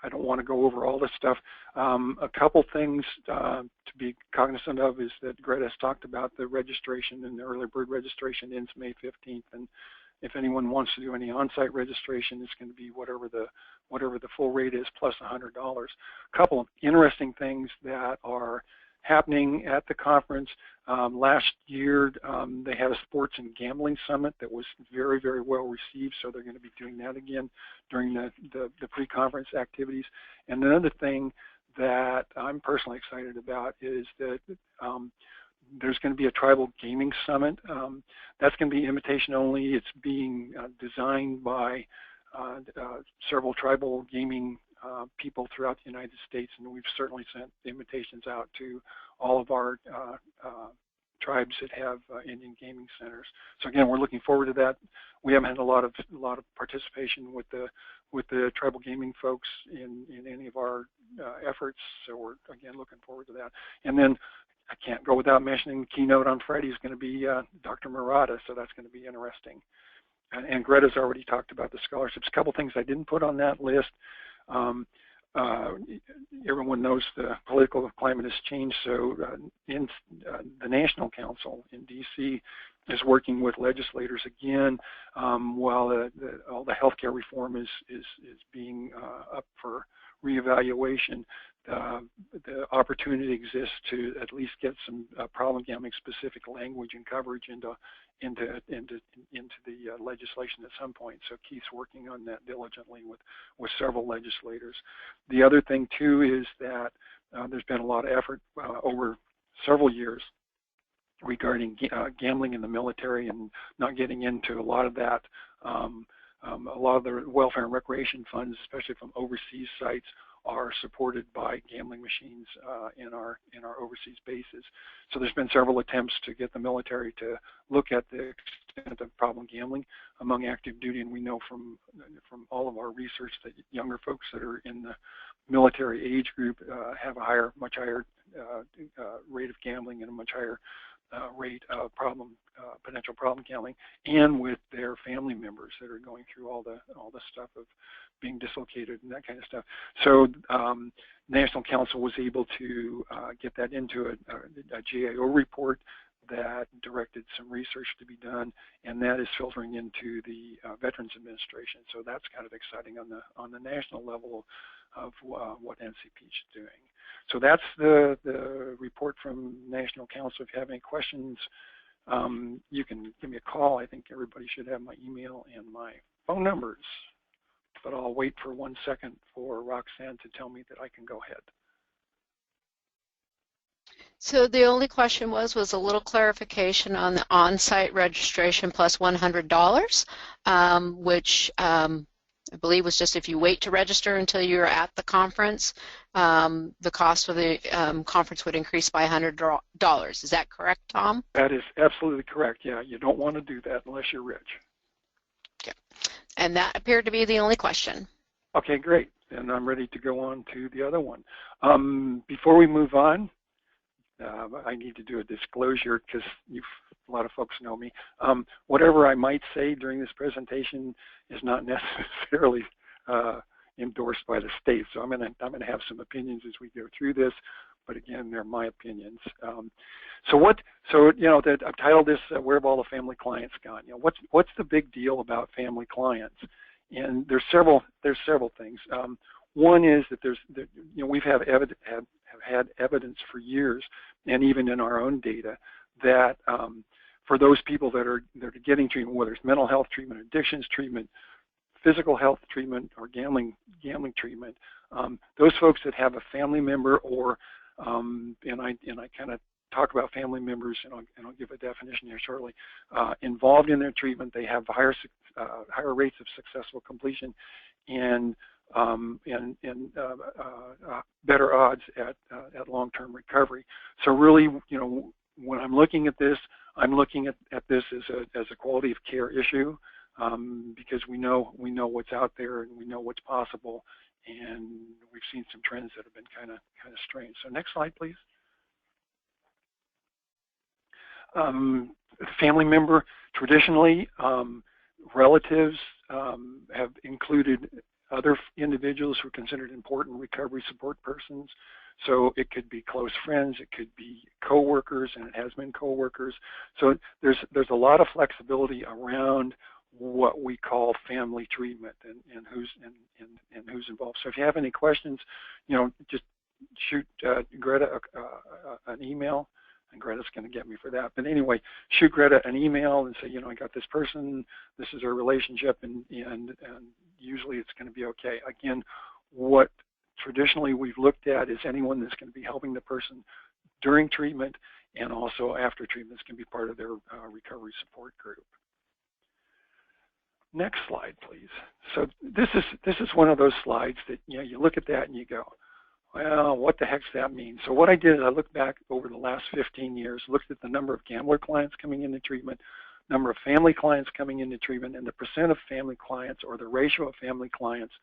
I don't want to go over all this stuff. A couple things to be cognizant of is that Greta has talked about the registration, and the early bird registration ends May 15th, if anyone wants to do any on-site registration, it's going to be whatever the full rate is plus $100. A couple of interesting things that are happening at the conference. Last year, they had a sports and gambling summit that was very, very well received, so they're going to be doing that again during the pre-conference activities. And another thing that I'm personally excited about is that there's going to be a tribal gaming summit. That's going to be invitation only. It's being designed by several tribal gaming people throughout the United States, and we've certainly sent invitations out to all of our tribes that have Indian gaming centers. So again, we're looking forward to that. We haven't had a lot of participation with the tribal gaming folks in any of our efforts, so we're again looking forward to that. And then I can't go without mentioning the keynote on Friday is going to be Dr. Murata, so that's going to be interesting. And Greta's already talked about the scholarships. A couple things I didn't put on that list. Everyone knows the political climate has changed, so the National Council in D.C. is working with legislators again while all the healthcare reform is being up for reevaluation. The opportunity exists to at least get some problem gambling specific language and coverage into the legislation at some point. So Keith's working on that diligently with several legislators. The other thing too is that there's been a lot of effort over several years regarding gambling in the military and not getting into a lot of that. A lot of the welfare and recreation funds, especially from overseas sites, are supported by gambling machines in our overseas bases. So there's been several attempts to get the military to look at the extent of problem gambling among active duty, and we know from all of our research that younger folks that are in the military age group have a much higher rate of gambling and a much higher rate of potential problem gambling, and with their family members that are going through all the stuff of being dislocated and that kind of stuff. So National Council was able to get that into a GAO report that directed some research to be done, and that is filtering into the Veterans Administration. So that's kind of exciting on the national level of what NCP is doing. So that's the report from National Council. If you have any questions, you can give me a call. I think everybody should have my email and my phone numbers. But I'll wait for 1 second for Roxann to tell me that I can go ahead. So the only question was a little clarification on the on-site registration plus $100, which I believe was just if you wait to register until you're at the conference, the cost of the conference would increase by $100. Is that correct, Tom? That is absolutely correct. Yeah, you don't want to do that unless you're rich. Okay. And that appeared to be the only question. Okay, great. And I'm ready to go on to the other one. Before we move on, I need to do a disclosure because a lot of folks know me. Whatever I might say during this presentation is not necessarily endorsed by the state. So I'm gonna have some opinions as we go through this, but again, they're my opinions. So you know, that I've titled this "Where Have All the Family Clients Gone?" You know, what's the big deal about family clients? And there's several things. One is that you know, we've have had evidence for years, and even in our own data, that for those people that are getting treatment, whether it's mental health treatment, addictions treatment, physical health treatment, or gambling treatment, those folks that have a family member or and I kind of talk about family members, and I'll give a definition here shortly, involved in their treatment, they have higher rates of successful completion and better odds at long-term recovery. So really, you know, when I'm looking at this, I'm looking at this as a quality of care issue, because we know what's out there and we know what's possible, and we've seen some trends that have been kind of strange. So next slide, please. Family member, traditionally, relatives have included other individuals who are considered important recovery support persons. So it could be close friends, it could be coworkers, and it has been coworkers. So there's a lot of flexibility around what we call family treatment and who's involved. So if you have any questions, just shoot Greta an email, and Greta's going to get me for that. But anyway, shoot Greta an email and say, I got this person, this is our relationship, and usually it's going to be okay. Again, what traditionally we've looked at is anyone that's going to be helping the person during treatment and also after treatment can be part of their recovery support group. Next slide, please. So this is one of those slides that you look at that and you go, well, what the heck does that mean? So what I did is I looked back over the last 15 years, looked at the number of gambler clients coming into treatment, number of family clients coming into treatment, and the percent of family clients or the ratio of family clients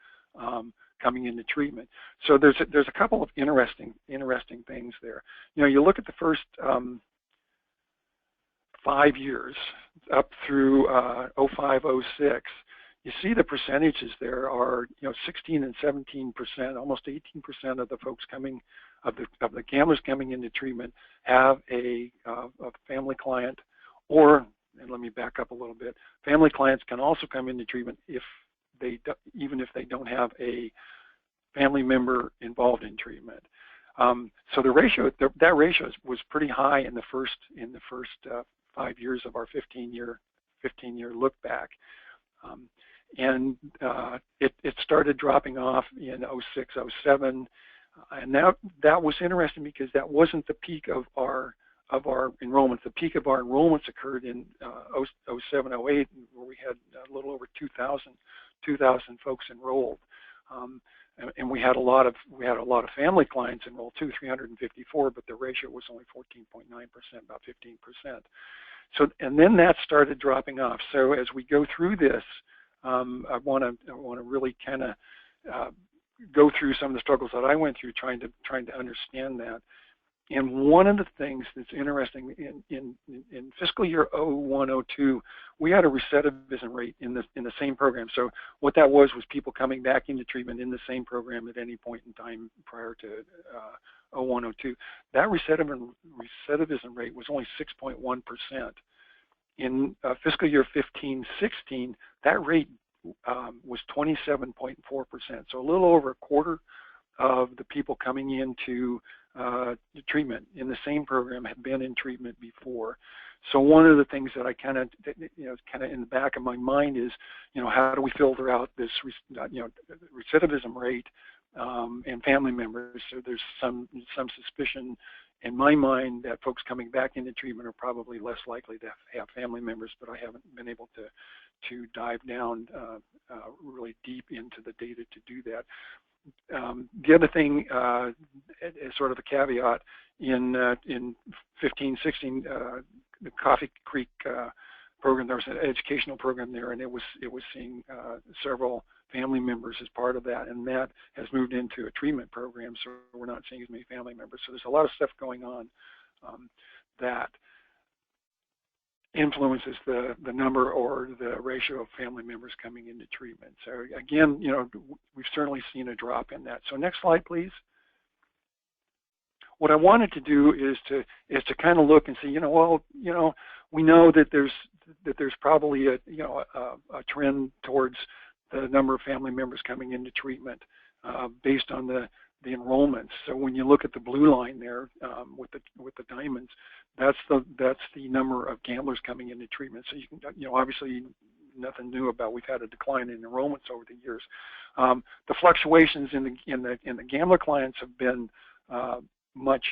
coming into treatment. So there's a couple of interesting things there. You look at the first 5 years up through 05, 06. You see the percentages there are 16 and 17%, almost 18% of the folks of the gamblers coming into treatment have a family client, or, and let me back up a little bit, family clients can also come into treatment even if they don't have a family member involved in treatment. So the ratio, that ratio was pretty high in the first 5 years of our 15-year look back. And it started dropping off in 06, 07, and that was interesting because that wasn't the peak of our enrollments. The peak of our enrollments occurred in 07, 08, where we had a little over 2,000 folks enrolled, and we had a lot of family clients enrolled too, 354, but the ratio was only 14.9%, about 15%. So, and then that started dropping off. So as we go through this, I want to really kind of go through some of the struggles that I went through trying to understand that. And one of the things that's interesting in fiscal year 01, 02, we had a recidivism rate in the same program. So what that was people coming back into treatment in the same program at any point in time prior to 01, 02. That recidivism rate was only 6.1%. In fiscal year 15, 16, that rate was 27.4%. So a little over a quarter of the people coming into treatment in the same program had been in treatment before. So one of the things that I kind of in the back of my mind is, how do we filter out this, recidivism rate and family members? So there's some suspicion in my mind that folks coming back into treatment are probably less likely to have family members, but I haven't been able to dive down really deep into the data to do that. The other thing, as sort of a caveat, in 15, 16, the Coffee Creek program, there was an educational program there, and it was seeing several family members as part of that, and that has moved into a treatment program, so we're not seeing as many family members. So there's a lot of stuff going on that influences the number or the ratio of family members coming into treatment. So again, we've certainly seen a drop in that. So next slide, please. What I wanted to do is to kind of look and see, we know that there's probably a trend towards the number of family members coming into treatment based on the enrollments. So when you look at the blue line there with the diamonds, that's the number of gamblers coming into treatment. So you can, obviously nothing new about, we've had a decline in enrollments over the years. The fluctuations in the gambler clients have been much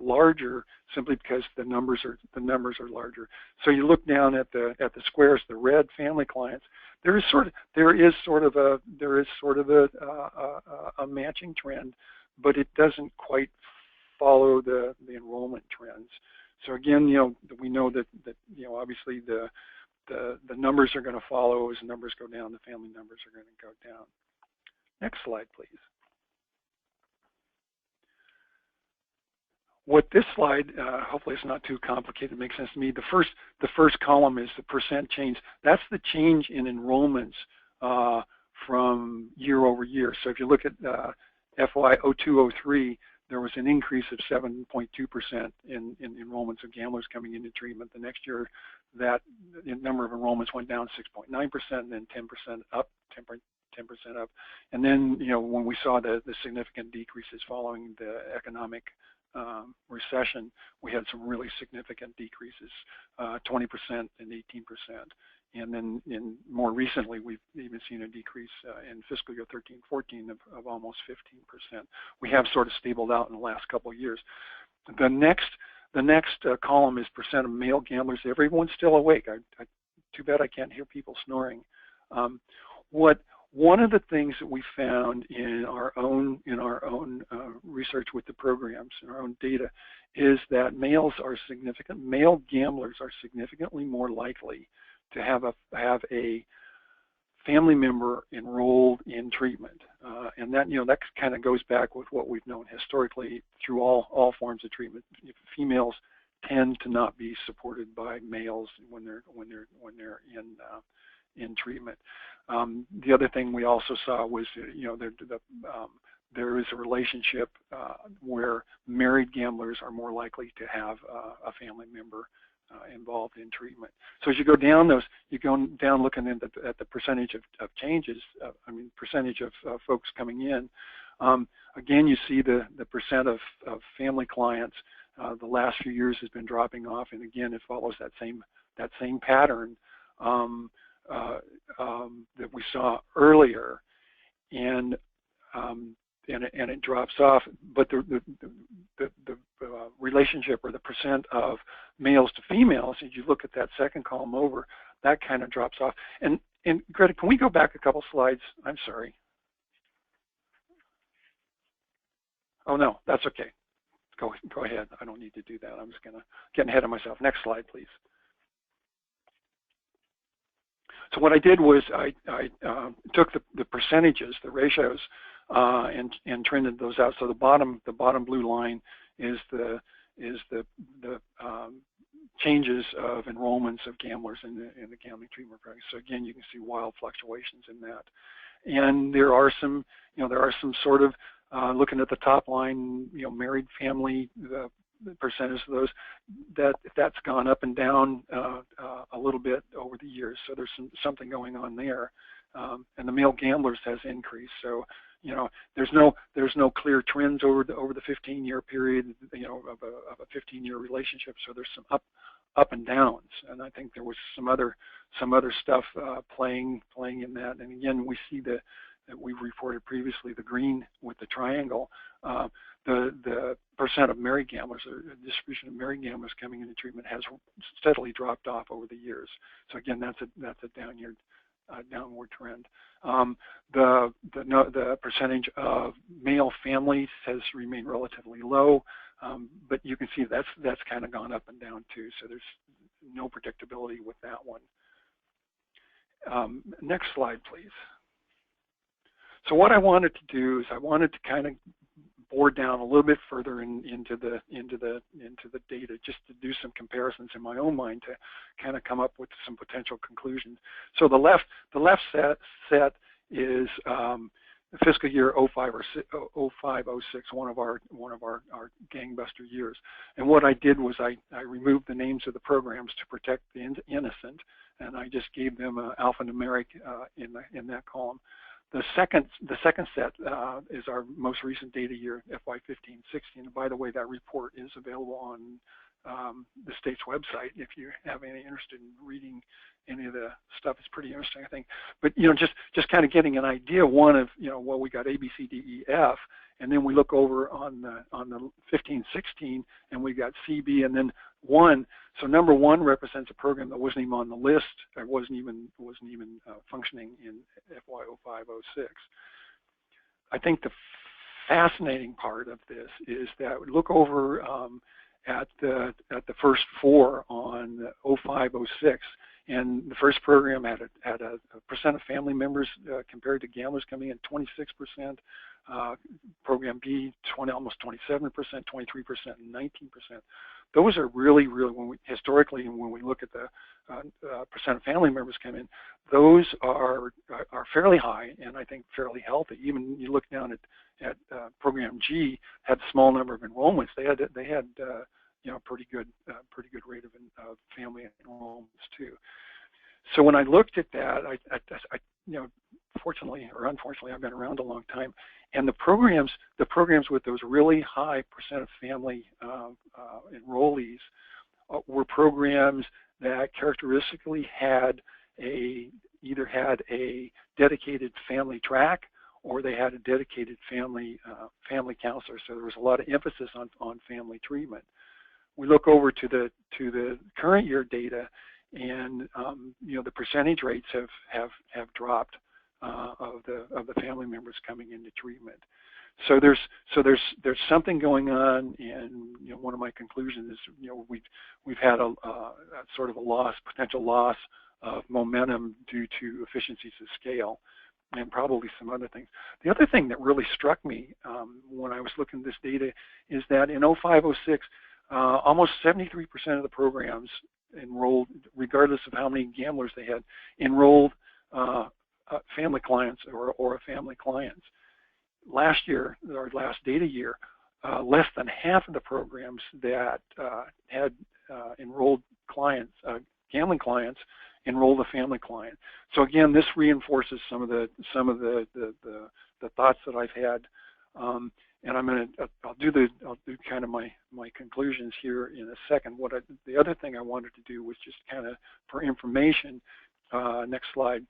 larger, simply because the numbers are larger. So you look down at the squares, the red family clients. There is sort of a matching trend, but it doesn't quite follow the enrollment trends. So again, we know that obviously the numbers are going to follow. As numbers go down, the family numbers are going to go down. Next slide, please. What this slide, hopefully it's not too complicated, makes sense to me. The first column is the percent change. That's the change in enrollments from year over year. So if you look at FY 02, 03, there was an increase of 7.2% in enrollments of gamblers coming into treatment. The next year, that number of enrollments went down 6.9%, and then 10% up, 10% up. And then, when we saw the significant decreases following the economic recession, we had some really significant decreases, 20% and 18%. And then more recently, we've even seen a decrease in fiscal year 13-14 of almost 15%. We have sort of stabled out in the last couple of years. The next column is percent of male gamblers. Everyone's still awake. Too bad I can't hear people snoring. One of the things that we found in our own research with the programs, in our own data, is that male gamblers are significantly more likely to have a family member enrolled in treatment, and that that kind of goes back with what we've known historically through all forms of treatment. Females tend to not be supported by males when they're in treatment. The other thing we also saw was there is a relationship where married gamblers are more likely to have a family member involved in treatment. So as you go down looking at the percentage of changes, percentage of folks coming in. Again, you see the percent of family clients. The last few years has been dropping off, and again, it follows that same pattern that we saw earlier, and it drops off. But the relationship, or the percent of males to females, as you look at that second column over, that kind of drops off. And Greta, can we go back a couple slides? I'm sorry. Oh no, that's okay. Go ahead. I don't need to do that. I'm just getting ahead of myself. Next slide, please. So what I did was I took the percentages, the ratios, and trended those out. So the bottom blue line is the changes of enrollments of gamblers in the gambling treatment program. So again, you can see wild fluctuations in that. And there are some sort of looking at the top line, married family, the percentage of those, that's gone up and down a little bit over the years. So there's something going on there, and the male gamblers has increased. So there's no clear trends over the 15-year period, of a 15-year relationship. So there's some up and downs, and I think there was some other stuff playing in that. And again, we see that we've reported previously, the green with the triangle, the percent of married gamblers, or the distribution of married gamblers coming into treatment, has steadily dropped off over the years. So again, that's a downward trend. The percentage of male families has remained relatively low, but you can see that's kind of gone up and down too. So there's no predictability with that one. Next slide, please. So what I wanted to do is I wanted to kind of bore down a little bit further into the data, just to do some comparisons in my own mind to kind of come up with some potential conclusions. So the left set is fiscal year 05-06, one of our gangbuster years. And what I did was I removed the names of the programs to protect the innocent, and I just gave them alphanumeric in that column. The second set is our most recent data year, FY15-16. And by the way, that report is available on the state's website if you have any interest in reading any of the stuff. It's pretty interesting, I think. But just kind of getting an idea, one of well, we got A, B, C, D, E, F, and then we look over on the 15-16, and we got C, B, and then 1. So number 1 represents a program that wasn't even on the list, or wasn't even functioning in FY05-06. I think the fascinating part of this is that we look over at the first 4 on 05-06, And the first program had a percent of family members compared to gamblers coming in 26%. Program B, almost 27%, 23%, and 19%. Those are really, when we historically, and when we look at the percent of family members come in, those are fairly high, and I think fairly healthy. Even you look down at Program G, had a small number of enrollments. They had pretty good rate of family enrollments too. So when I looked at that, I fortunately or unfortunately, I've been around a long time, and the programs with those really high percent of family enrollees were programs that characteristically either had a dedicated family track, or they had a dedicated family counselor. So there was a lot of emphasis on family treatment. We look over to the current year data, and the percentage rates have dropped of the family members coming into treatment. So there's something going on, and one of my conclusions is we've had a sort of a potential loss of momentum due to efficiencies of scale, and probably some other things. The other thing that really struck me when I was looking at this data is that in 05-06, almost 73% of the programs enrolled, regardless of how many gamblers they had, enrolled family clients or family clients. Last year, our last data year, less than half of the programs that had enrolled clients, gambling clients, enrolled a family client. So again, this reinforces some of the thoughts that I've had. And I'll do kind of my conclusions here in a second. The other thing I wanted to do was just kind of for information. Next slide,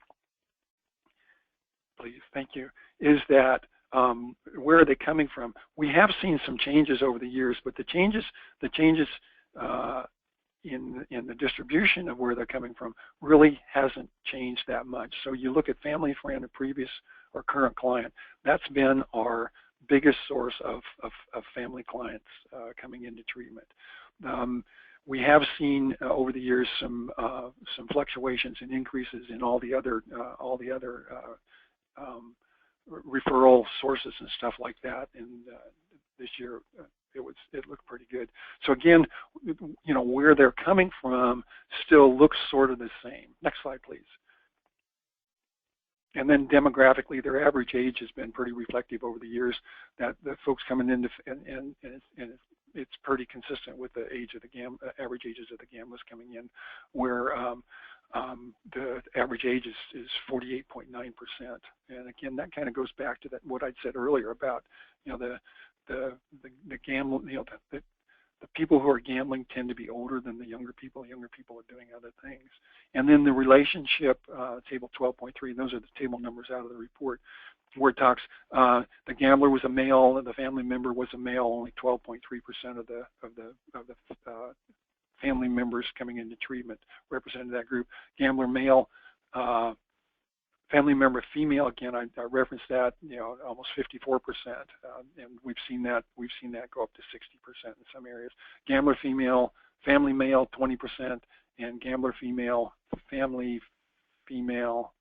please. Thank you. Is that where are they coming from? We have seen some changes over the years, but the changes in the distribution of where they're coming from really hasn't changed that much. So you look at family, friend, a previous or current client. That's been our biggest source of family clients coming into treatment. We have seen over the years some fluctuations and increases in all the other referral sources and stuff like that. And this year it looked pretty good. So again, where they're coming from still looks sort of the same. Next slide, please. And then demographically, their average age has been pretty reflective over the years. That folks coming into and it's pretty consistent with the age of the average ages of the gamblers coming in, where the average age is 48.9%. And again, that kind of goes back to what I'd said earlier about the gambling. The people who are gambling tend to be older than the younger people. Younger people are doing other things. And then the relationship, table 12.3, those are the table numbers out of the report, where it talks, the gambler was a male and the family member was a male. Only 12.3% of the family members coming into treatment represented that group. Gambler male, family member female, again, I referenced that, almost 54%, and we've seen that go up to 60% in some areas. Gambler female, family male, 20%, and gambler female, family female,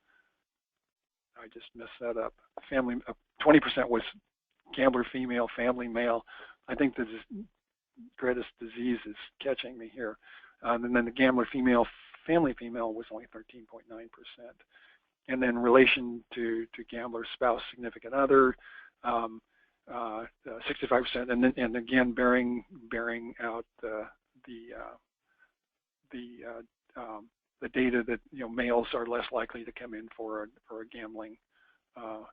I just messed that up. 20% was gambler female, family male. I think this is Greta's disease is catching me here. And then the gambler female, family female was only 13.9%. And then relation to gambler spouse, significant other, 65%, and again bearing out the data that males are less likely to come in for a gambling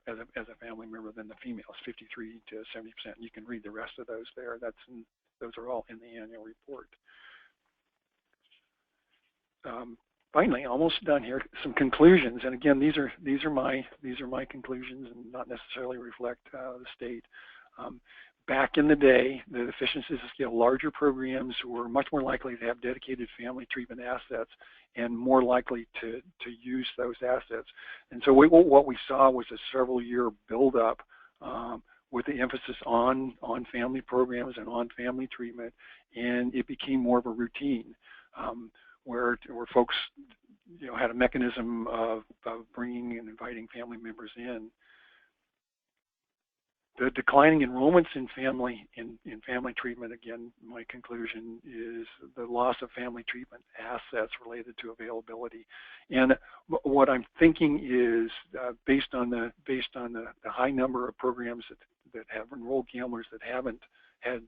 as a family member than the females, 53 to 70%. You can read the rest of those there. Those are all in the annual report. Finally, almost done here. Some conclusions, and again, these are my conclusions, and not necessarily reflect the state. Back in the day, the efficiencies of scale, larger programs were much more likely to have dedicated family treatment assets and more likely to use those assets. And so what we saw was a several-year buildup with the emphasis on family programs and on family treatment, and it became more of a routine. Where folks had a mechanism of bringing and inviting family members in. The declining enrollments in family treatment, again, my conclusion is the loss of family treatment assets related to availability. And what I'm thinking is based on the high number of programs that have enrolled gamblers that haven't had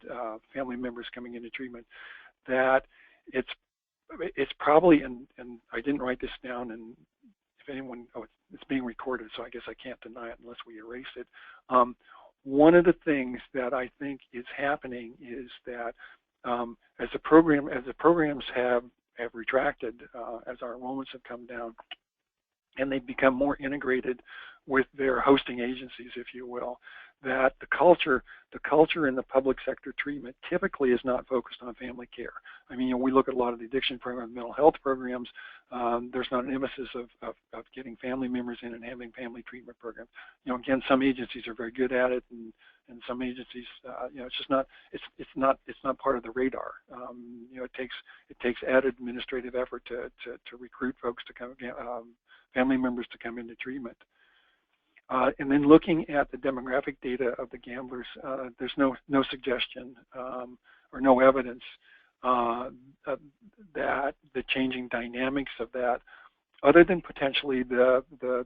family members coming into treatment, that it's probably, and I didn't write this down, and if anyone, it's being recorded, so I guess I can't deny it unless we erase it. One of the things that I think is happening is that as the programs have retracted, as our enrollments have come down, and they've become more integrated with their hosting agencies, if you will, that the culture in the public sector treatment typically is not focused on family care. I mean, we look at a lot of the addiction programs, mental health programs. There's not an emphasis of getting family members in and having family treatment programs. Again, some agencies are very good at it, and some agencies, it's just not. It's not part of the radar. It takes added administrative effort to recruit folks to come, family members to come into treatment. And then looking at the demographic data of the gamblers, there's no suggestion or no evidence that the changing dynamics of that, other than potentially the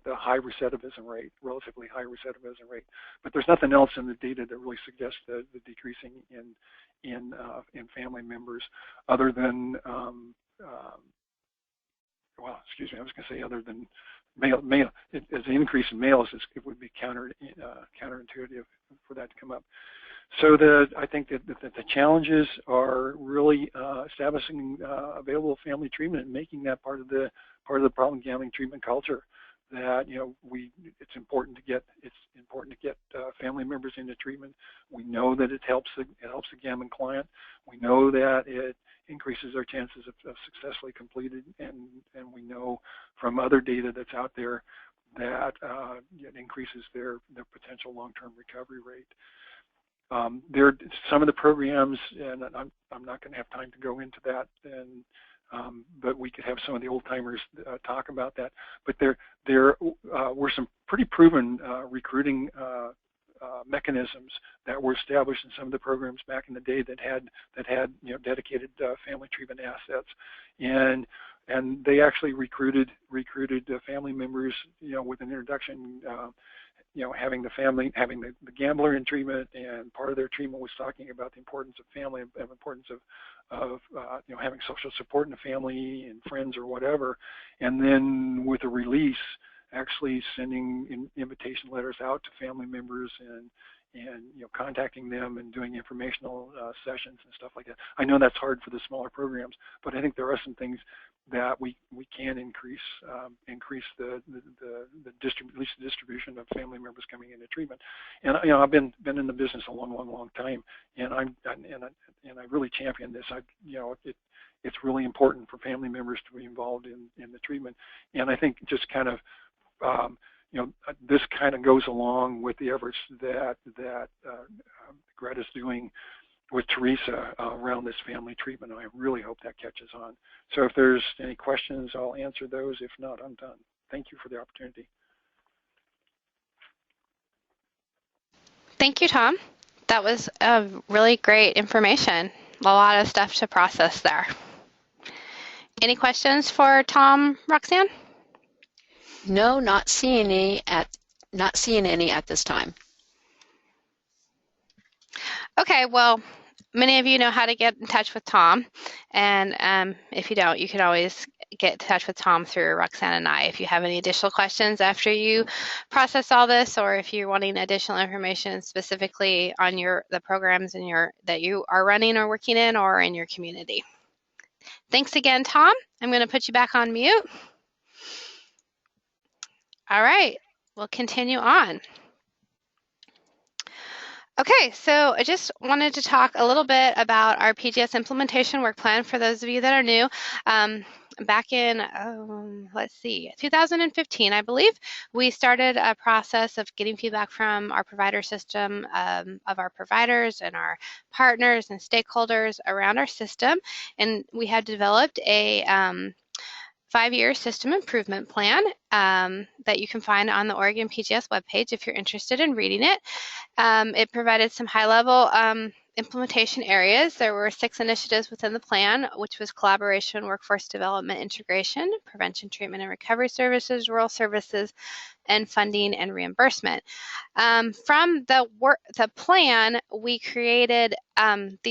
high recidivism rate, relatively high recidivism rate. But there's nothing else in the data that really suggests the decreasing in family members, other than well, excuse me, I was going to say other than male, as an increase in males, it would be counterintuitive for that to come up. So I think that the challenges are really establishing available family treatment and making that part of the problem gambling treatment culture. That it's important to get family members into treatment. We know that it helps the gambling client. We know that it increases their chances of successfully completed, and we know from other data that's out there that it increases their potential long-term recovery rate. There are some of the programs, and I'm not going to have time to go into that, but we could have some of the old timers talk about that. But there were some pretty proven recruiting mechanisms that were established in some of the programs back in the day that had dedicated family treatment assets, and they actually recruited family members, with an introduction, having the gambler in treatment, and part of their treatment was talking about the importance of family, and the importance of having social support in the family and friends or whatever, and then with a release, actually sending invitation letters out to family members and contacting them and doing informational sessions and stuff like that. I know that's hard for the smaller programs, but I think there are some things that we can increase the at least the distribution of family members coming into treatment. And I've been in the business a long time, and I really champion this. It's really important for family members to be involved in the treatment, and I think just kind of this kind of goes along with the efforts that Greta's doing with Teresa around this family treatment. And I really hope that catches on. So if there's any questions, I'll answer those. If not, I'm done. Thank you for the opportunity. Thank you, Tom. That was really great information. A lot of stuff to process there. Any questions for Tom, Roxann? No, not seeing any at this time. Okay, well, many of you know how to get in touch with Tom, and if you don't, you can always get in touch with Tom through Roxann and I. If you have any additional questions after you process all this, or if you're wanting additional information specifically on the programs that you are running or working in, or in your community. Thanks again, Tom. I'm going to put you back on mute. All right, we'll continue on. Okay, so I just wanted to talk a little bit about our PGS implementation work plan for those of you that are new. Back in, 2015, I believe, we started a process of getting feedback from our provider system, of our providers and our partners and stakeholders around our system. And we had developed a 5-year system improvement plan that you can find on the Oregon PGS webpage if you're interested in reading it. It provided some high-level implementation areas. There were 6 initiatives within the plan, which was collaboration, workforce development, integration, prevention, treatment, and recovery services, rural services, and funding and reimbursement. From the plan, we created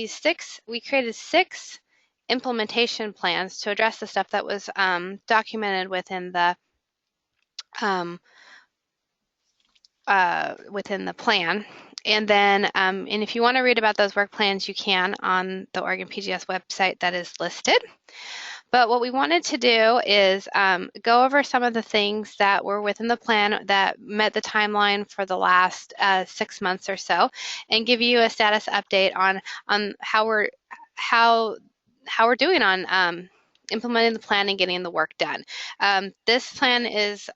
six implementation plans to address the stuff that was documented within the plan. And then, and if you want to read about those work plans, you can on the Oregon PGS website that is listed. But what we wanted to do is go over some of the things that were within the plan that met the timeline for the last 6 months or so, and give you a status update on how we're doing on implementing the plan and getting the work done. This plan is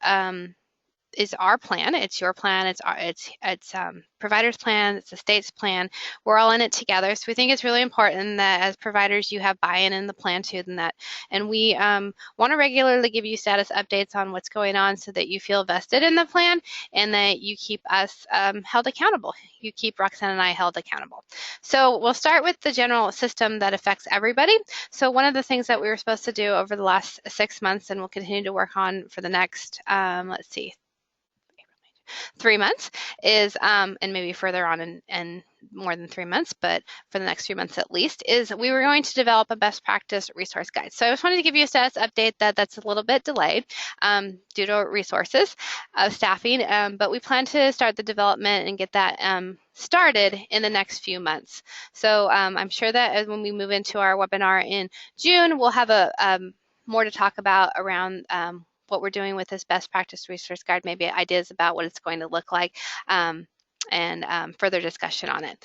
our plan. It's your plan. It's provider's plan. It's the state's plan. We're all in it together. So we think it's really important that as providers you have buy-in in the plan too, and we want to regularly give you status updates on what's going on so that you feel vested in the plan and that you keep us held accountable. You keep Roxann and I held accountable. So we'll start with the general system that affects everybody. So one of the things that we were supposed to do over the last 6 months and we'll continue to work on for the next, 3 months is, and maybe further on and more than 3 months, but for the next 3 months at least, is we were going to develop a best practice resource guide. So I just wanted to give you a status update that's a little bit delayed due to resources of staffing, but we plan to start the development and get that started in the next few months. So I'm sure that when we move into our webinar in June, we'll have more to talk about around what we're doing with this best practice resource guide, maybe ideas about what it's going to look like, and further discussion on it.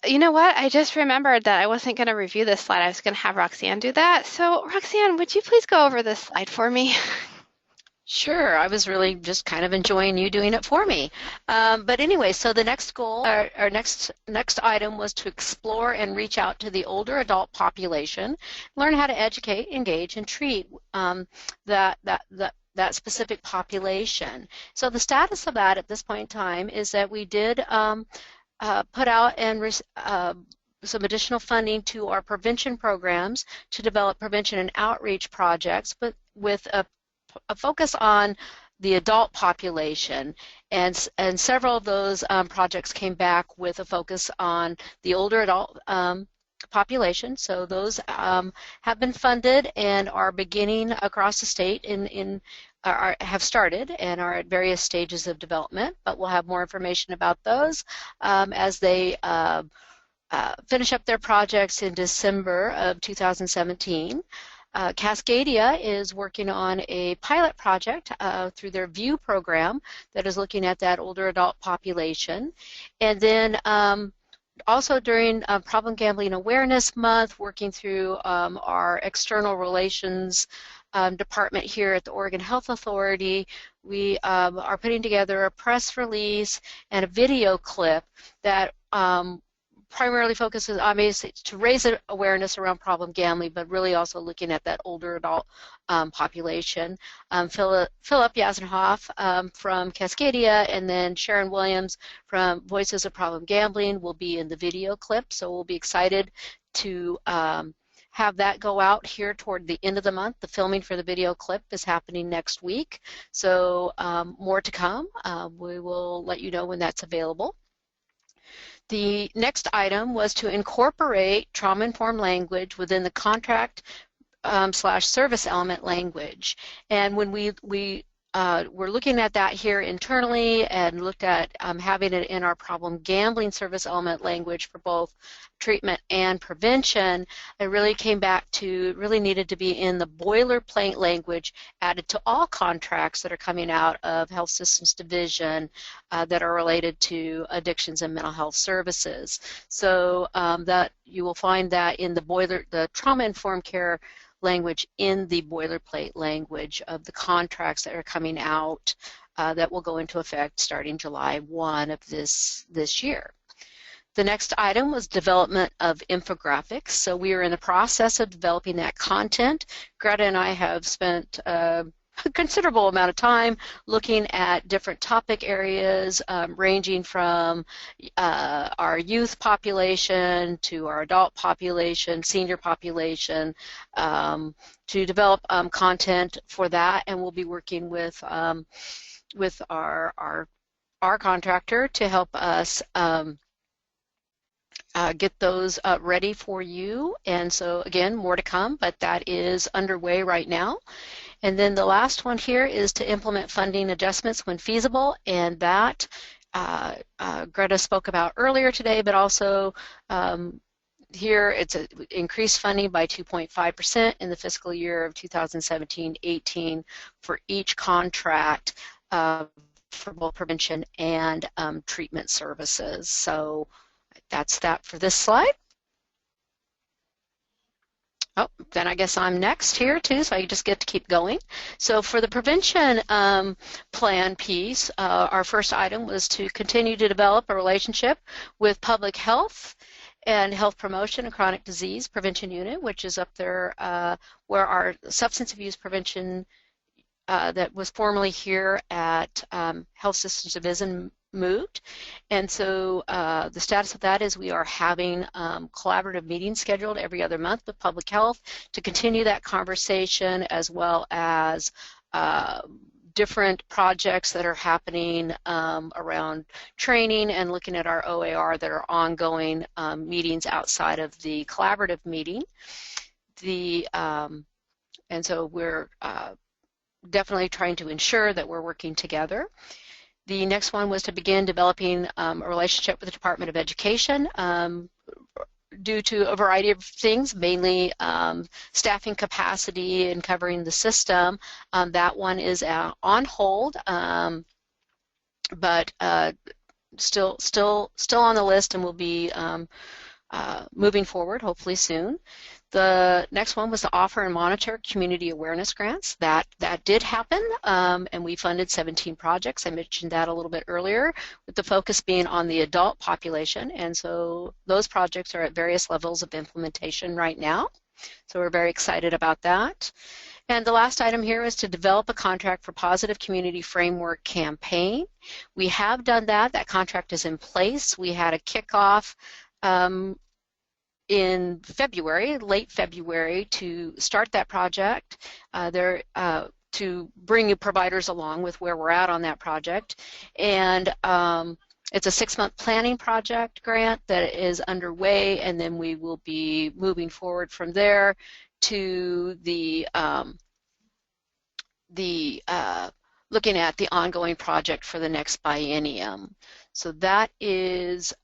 You know what? I just remembered that I wasn't going to review this slide. I was going to have Roxann do that. So Roxann, would you please go over this slide for me? Sure, I was really just kind of enjoying you doing it for me. But anyway, so the next goal, our next item was to explore and reach out to the older adult population, learn how to educate, engage, and treat that specific population. So the status of that at this point in time is that we did put out some additional funding to our prevention programs to develop prevention and outreach projects, but with a focus on the adult population, and several of those projects came back with a focus on the older adult population. So those have been funded and are beginning across the state have started and are at various stages of development, but we'll have more information about those as they finish up their projects in December of 2017. Cascadia is working on a pilot project through their VIEW program that is looking at that older adult population. And then also during Problem Gambling Awareness Month, working through our external relations department here at the Oregon Health Authority, we are putting together a press release and a video clip that primarily focuses obviously to raise awareness around problem gambling, but really also looking at that older adult population. Philip Yasenhoff from Cascadia and then Sharon Williams from Voices of Problem Gambling will be in the video clip, so we'll be excited to have that go out here toward the end of the month. The filming for the video clip is happening next week, so more to come. We will let you know when that's available. The next item was to incorporate trauma-informed language within the contract / service element language. And when we were looking at that here internally and looked at having it in our problem gambling service element language for both treatment and prevention, it really came back to it really needed to be in the boilerplate language added to all contracts that are coming out of Health Systems Division that are related to addictions and mental health services. So that you will find that in the trauma-informed care language in the boilerplate language of the contracts that are coming out that will go into effect starting July 1 of this year. The next item was development of infographics. So we are in the process of developing that content. Greta and I have spent a considerable amount of time looking at different topic areas, ranging from our youth population to our adult population, senior population, to develop content for that. And we'll be working with our contractor to help us get those ready for you. And so again, more to come, but that is underway right now. And then the last one here is to implement funding adjustments when feasible, and that Greta spoke about earlier today, but also here it's increased funding by 2.5% in the fiscal year of 2017-18 for each contract for both prevention and treatment services. So that's that for this slide. Oh, then I guess I'm next here too, so I just get to keep going. So for the prevention plan piece, our first item was to continue to develop a relationship with public health and health promotion and chronic disease prevention unit, which is up there where our substance abuse prevention that was formerly here at Health Systems Division moved. And so the status of that is we are having collaborative meetings scheduled every other month with public health to continue that conversation, as well as different projects that are happening around training and looking at our OAR that are ongoing meetings outside of the collaborative meeting. And so we're definitely trying to ensure that we're working together. The next one was to begin developing a relationship with the Department of Education due to a variety of things, mainly staffing capacity and covering the system. That one is on hold, but still on the list, and will be moving forward hopefully soon. The next one was to offer and monitor community awareness grants. That did happen, and we funded 17 projects. I mentioned that a little bit earlier, with the focus being on the adult population, and so those projects are at various levels of implementation right now. So we're very excited about that. And the last item here is to develop a contract for Positive Community Framework campaign. We have done that. That contract is in place. We had a kickoff in February, late February, to start that project, to bring you providers along with where we're at on that project. And it's a 6-month planning project grant that is underway, and then we will be moving forward from there to the looking at the ongoing project for the next biennium. So that is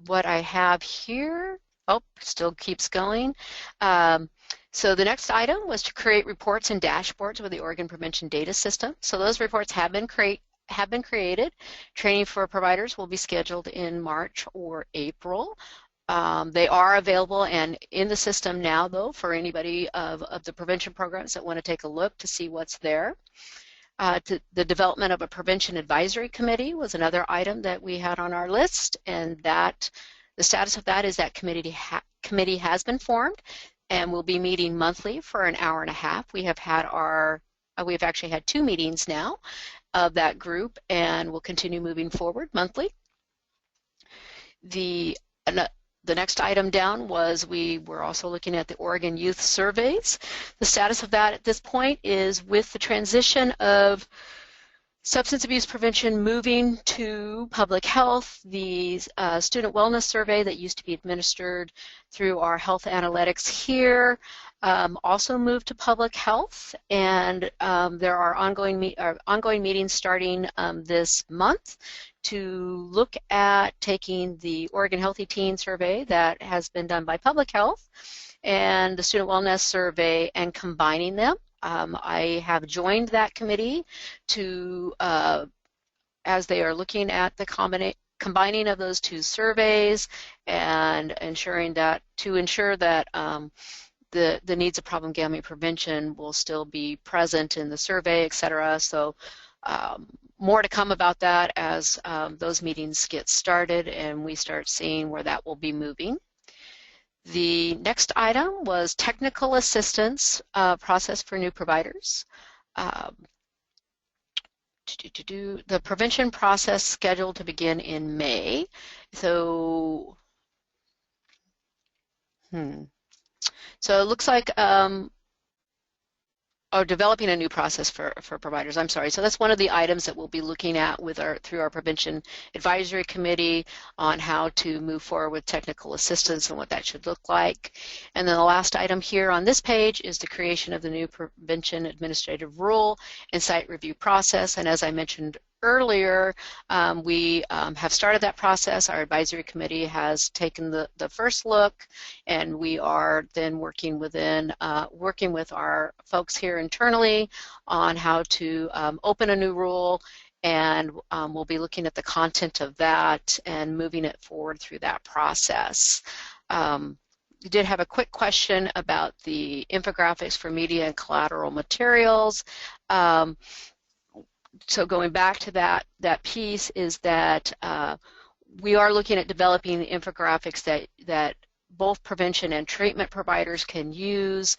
what I have here. Oh, still keeps going. So the next item was to create reports and dashboards with the Oregon Prevention Data System. So those reports have been created. Training for providers will be scheduled in March or April. They are available and in the system now, though, for anybody of the prevention programs that want to take a look to see what's there. The development of a prevention advisory committee was another item that we had on our list, and that the status of that is that committee has been formed and will be meeting monthly for an hour and a half. We have had we've actually had 2 meetings now of that group, and we'll continue moving forward monthly. The next item down was we were also looking at the Oregon Youth Surveys. The status of that at this point is, with the transition of substance abuse prevention moving to public health, the student wellness survey that used to be administered through our health analytics here also moved to public health, and there are ongoing meetings starting this month to look at taking the Oregon Healthy Teen Survey that has been done by Public Health and the Student Wellness Survey and combining them. I have joined that committee to, as they are looking at the combining of those 2 surveys and to ensure that the needs of problem gamete prevention will still be present in the survey, etc. So more to come about that as those meetings get started and we start seeing where that will be moving. The next item was technical assistance process for new providers. The prevention process scheduled to begin in May. So, so it looks like developing a new process for providers. I'm sorry. So that's one of the items that we'll be looking at with through our prevention advisory committee on how to move forward with technical assistance and what that should look like. And then the last item here on this page is the creation of the new prevention administrative rule and site review process. And as I mentioned earlier, we have started that process. Our advisory committee has taken the first look, and we are then working with our folks here internally on how to open a new rule, and we'll be looking at the content of that and moving it forward through that process. We did have a quick question about the infographics for media and collateral materials. So going back to that piece is that we are looking at developing the infographics that both prevention and treatment providers can use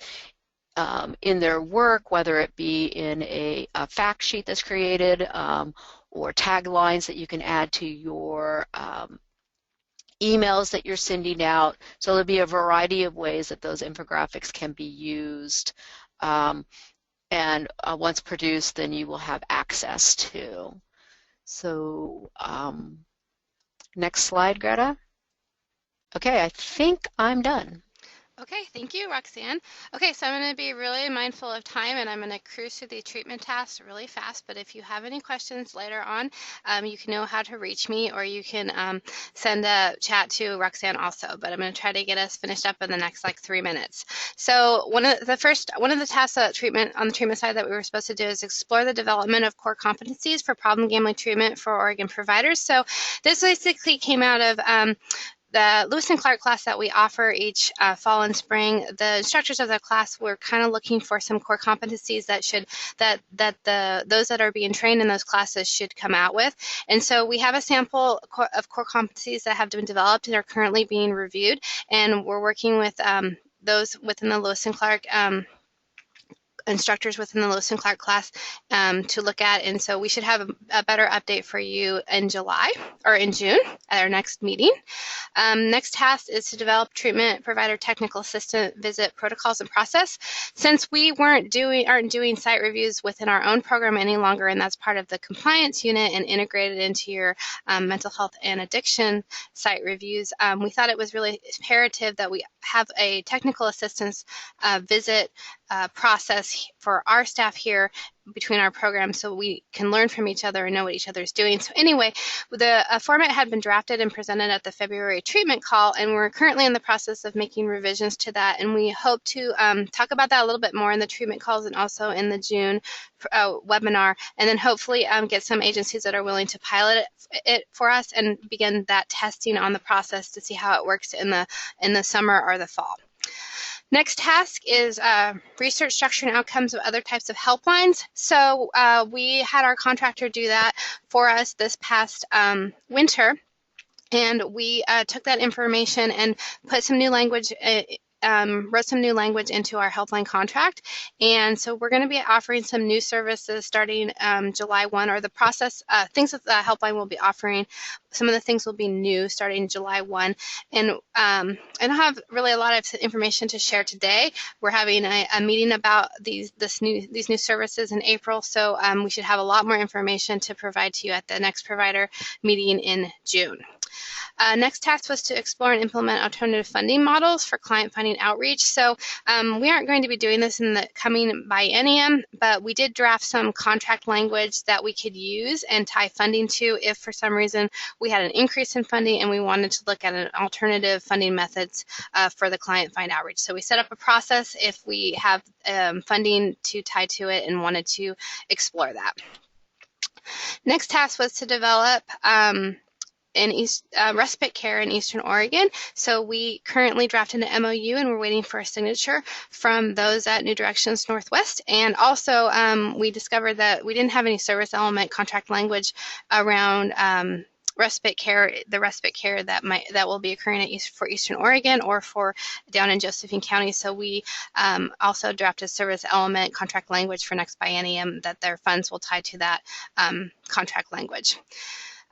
in their work, whether it be in a fact sheet that's created or taglines that you can add to your emails that you're sending out. So there'll be a variety of ways that those infographics can be used. And once produced, then you will have access to. So next slide, Greta. Okay, I think I'm done. Okay, thank you, Roxann. Okay, so I'm going to be really mindful of time, and I'm going to cruise through the treatment tasks really fast, but if you have any questions later on, you can know how to reach me, or you can send a chat to Roxann also, but I'm going to try to get us finished up in the next 3 minutes. So one of the tasks on the treatment side that we were supposed to do is explore the development of core competencies for problem gambling treatment for Oregon providers. So this basically came out of the Lewis and Clark class that we offer each fall and spring. The instructors of the class were kind of looking for some core competencies those that are being trained in those classes should come out with. And so we have a sample of core competencies that have been developed and are currently being reviewed. And we're working with those within the Lewis and Clark instructors within the Lewis and Clark class to look at, and so we should have a better update for you in July or in June at our next meeting. Next task is to develop treatment provider technical assistant visit protocols and process. Since we aren't doing site reviews within our own program any longer, and that's part of the compliance unit and integrated into your mental health and addiction site reviews, we thought it was really imperative that we have a technical assistance visit process for our staff here between our programs so we can learn from each other and know what each other is doing. So anyway, the format had been drafted and presented at the February treatment call, and we're currently in the process of making revisions to that, and we hope to talk about that a little bit more in the treatment calls and also in the June webinar, and then hopefully get some agencies that are willing to pilot it for us and begin that testing on the process to see how it works in the summer or the fall. Next task is research structure and outcomes of other types of helplines. So we had our contractor do that for us this past winter, and we took that information and put some new language wrote some new language into our helpline contract. And so we're going to be offering some new services starting July 1, or the process, things that the helpline will be offering. Some of the things will be new starting July 1. And I don't have really a lot of information to share today. We're having a meeting about these new services in April, so we should have a lot more information to provide to you at the next provider meeting in June. Next task was to explore and implement alternative funding models for client funding outreach. So we aren't going to be doing this in the coming biennium, but we did draft some contract language that we could use and tie funding to if for some reason we had an increase in funding and we wanted to look at an alternative funding methods for the client find outreach. So we set up a process if we have funding to tie to it and wanted to explore that. Next task was to develop in respite care in Eastern Oregon. So we currently drafted an MOU, and we're waiting for a signature from those at New Directions Northwest. And also, we discovered that we didn't have any service element contract language around respite care, the respite care that will be occurring for Eastern Oregon or for down in Josephine County. So we also drafted service element contract language for next biennium that their funds will tie to that contract language.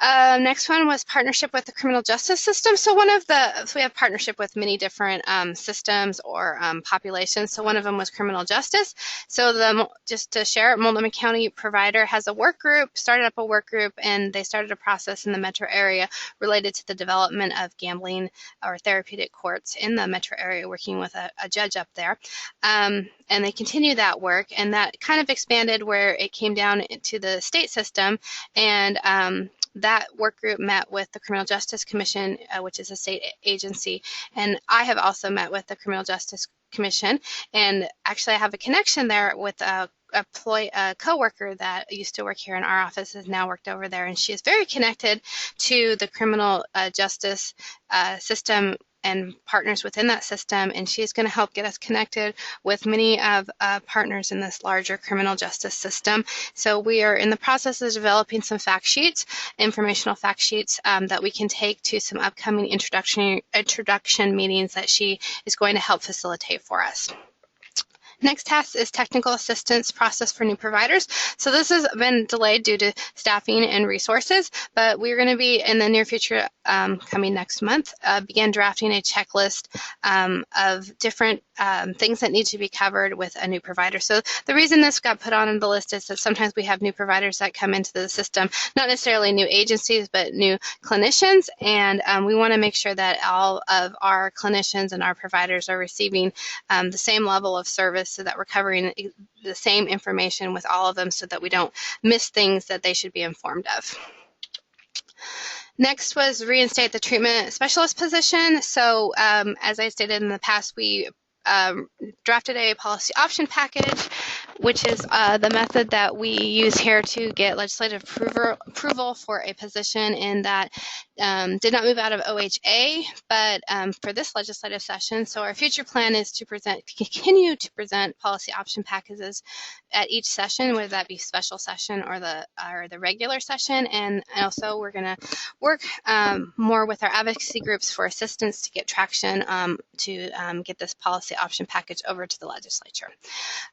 Next one was partnership with the criminal justice system. So we have partnership with many different systems or populations. So one of them was criminal justice. So just to share, Multnomah County provider has a work group, started up a work group, and they started a process in the metro area related to the development of gambling or therapeutic courts in the metro area, working with a judge up there. And they continue that work, and that kind of expanded where it came down into the state system, and that work group met with the Criminal Justice Commission, which is a state agency, and I have also met with the Criminal Justice Commission, and actually I have a connection there with a co-worker that used to work here in our office, has now worked over there, and she is very connected to the criminal justice system and partners within that system, and she's going to help get us connected with many of partners in this larger criminal justice system. So we are in the process of developing some fact sheets, informational fact sheets that we can take to some upcoming introduction meetings that she is going to help facilitate for us. Next task is technical assistance process for new providers. So this has been delayed due to staffing and resources, but we're going to be in the near future, coming next month, begin drafting a checklist of different things that need to be covered with a new provider. So the reason this got put on the list is that sometimes we have new providers that come into the system, not necessarily new agencies, but new clinicians, and we want to make sure that all of our clinicians and our providers are receiving the same level of service, so that we're covering the same information with all of them so that we don't miss things that they should be informed of. Next was reinstate the treatment specialist position. So as I stated in the past, we drafted a policy option package, which is the method that we use here to get legislative approval for a position, and that did not move out of OHA, but for this legislative session. So our future plan is to continue to present policy option packages at each session, whether that be special session or the regular session. And also we're going to work more with our advocacy groups for assistance to get traction to get this policy option package over to the legislature.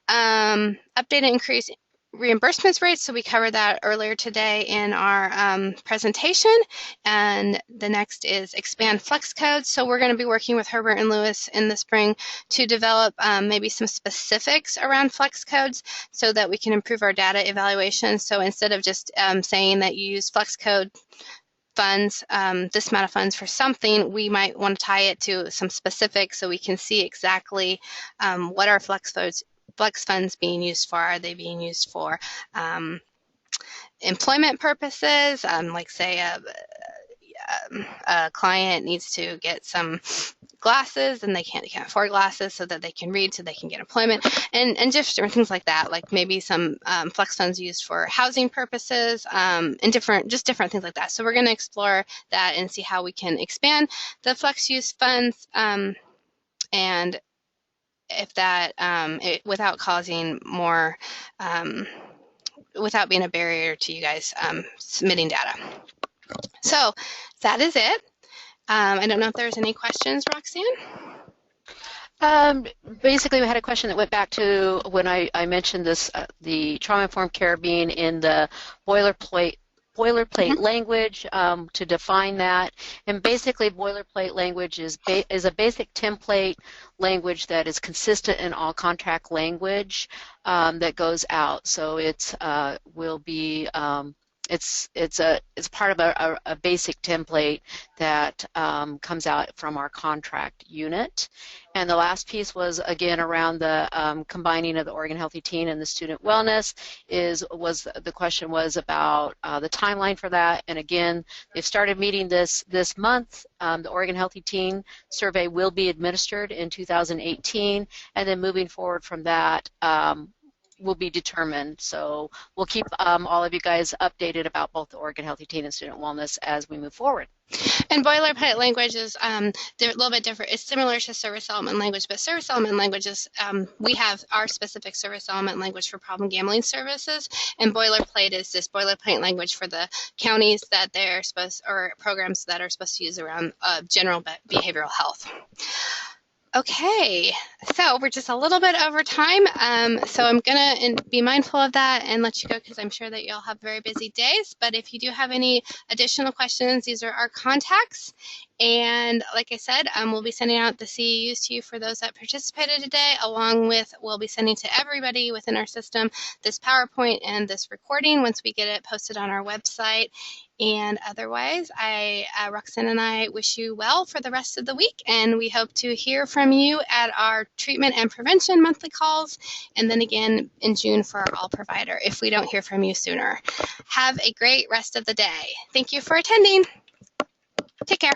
Update and increase reimbursements rates. So we covered that earlier today in our presentation. And the next is expand flex codes. So we're going to be working with Herbert and Lewis in the spring to develop maybe some specifics around flex codes so that we can improve our data evaluation. So instead of just saying that you use flex code funds, this amount of funds for something, we might want to tie it to some specifics so we can see exactly what our flex funds being used for. Are they being used for employment purposes? Like say a client needs to get some glasses and they can't afford glasses, so that they can read so they can get employment, and just different things like that, like maybe some flex funds used for housing purposes, and different things like that. So we're going to explore that and see how we can expand the flex use funds, and if that without causing more without being a barrier to you guys submitting data. So that is it. I don't know if there's any questions, Roxann? Basically, we had a question that went back to when I mentioned this, the trauma-informed care being in the boilerplate language, to define that. And basically, boilerplate language is a basic template language that is consistent in all contract language that goes out. So it's will be it's part of a basic template that comes out from our contract unit. And the last piece was, again, around the combining of the Oregon Healthy Teen and the student wellness. The question was about the timeline for that. And again, they've started meeting this month. The Oregon Healthy Teen survey will be administered in 2018, and then moving forward from that, will be determined. So we'll keep all of you guys updated about both the Oregon Healthy Teen and Student Wellness as we move forward. And boilerplate language is a little bit different. It's similar to service element language, but service element language is, we have our specific service element language for problem gambling services, and boilerplate is this boilerplate language for the counties that they're supposed, or programs that are supposed to use around general behavioral health. Okay, so we're just a little bit over time, so I'm going to be mindful of that and let you go because I'm sure that you'll have very busy days. But if you do have any additional questions, these are our contacts. And like I said, we'll be sending out the CEUs to you for those that participated today, along with we'll be sending to everybody within our system this PowerPoint and this recording once we get it posted on our website. And otherwise, Roxann and I wish you well for the rest of the week, and we hope to hear from you at our treatment and prevention monthly calls, and then again in June for our all provider if we don't hear from you sooner. Have a great rest of the day. Thank you for attending. Take care.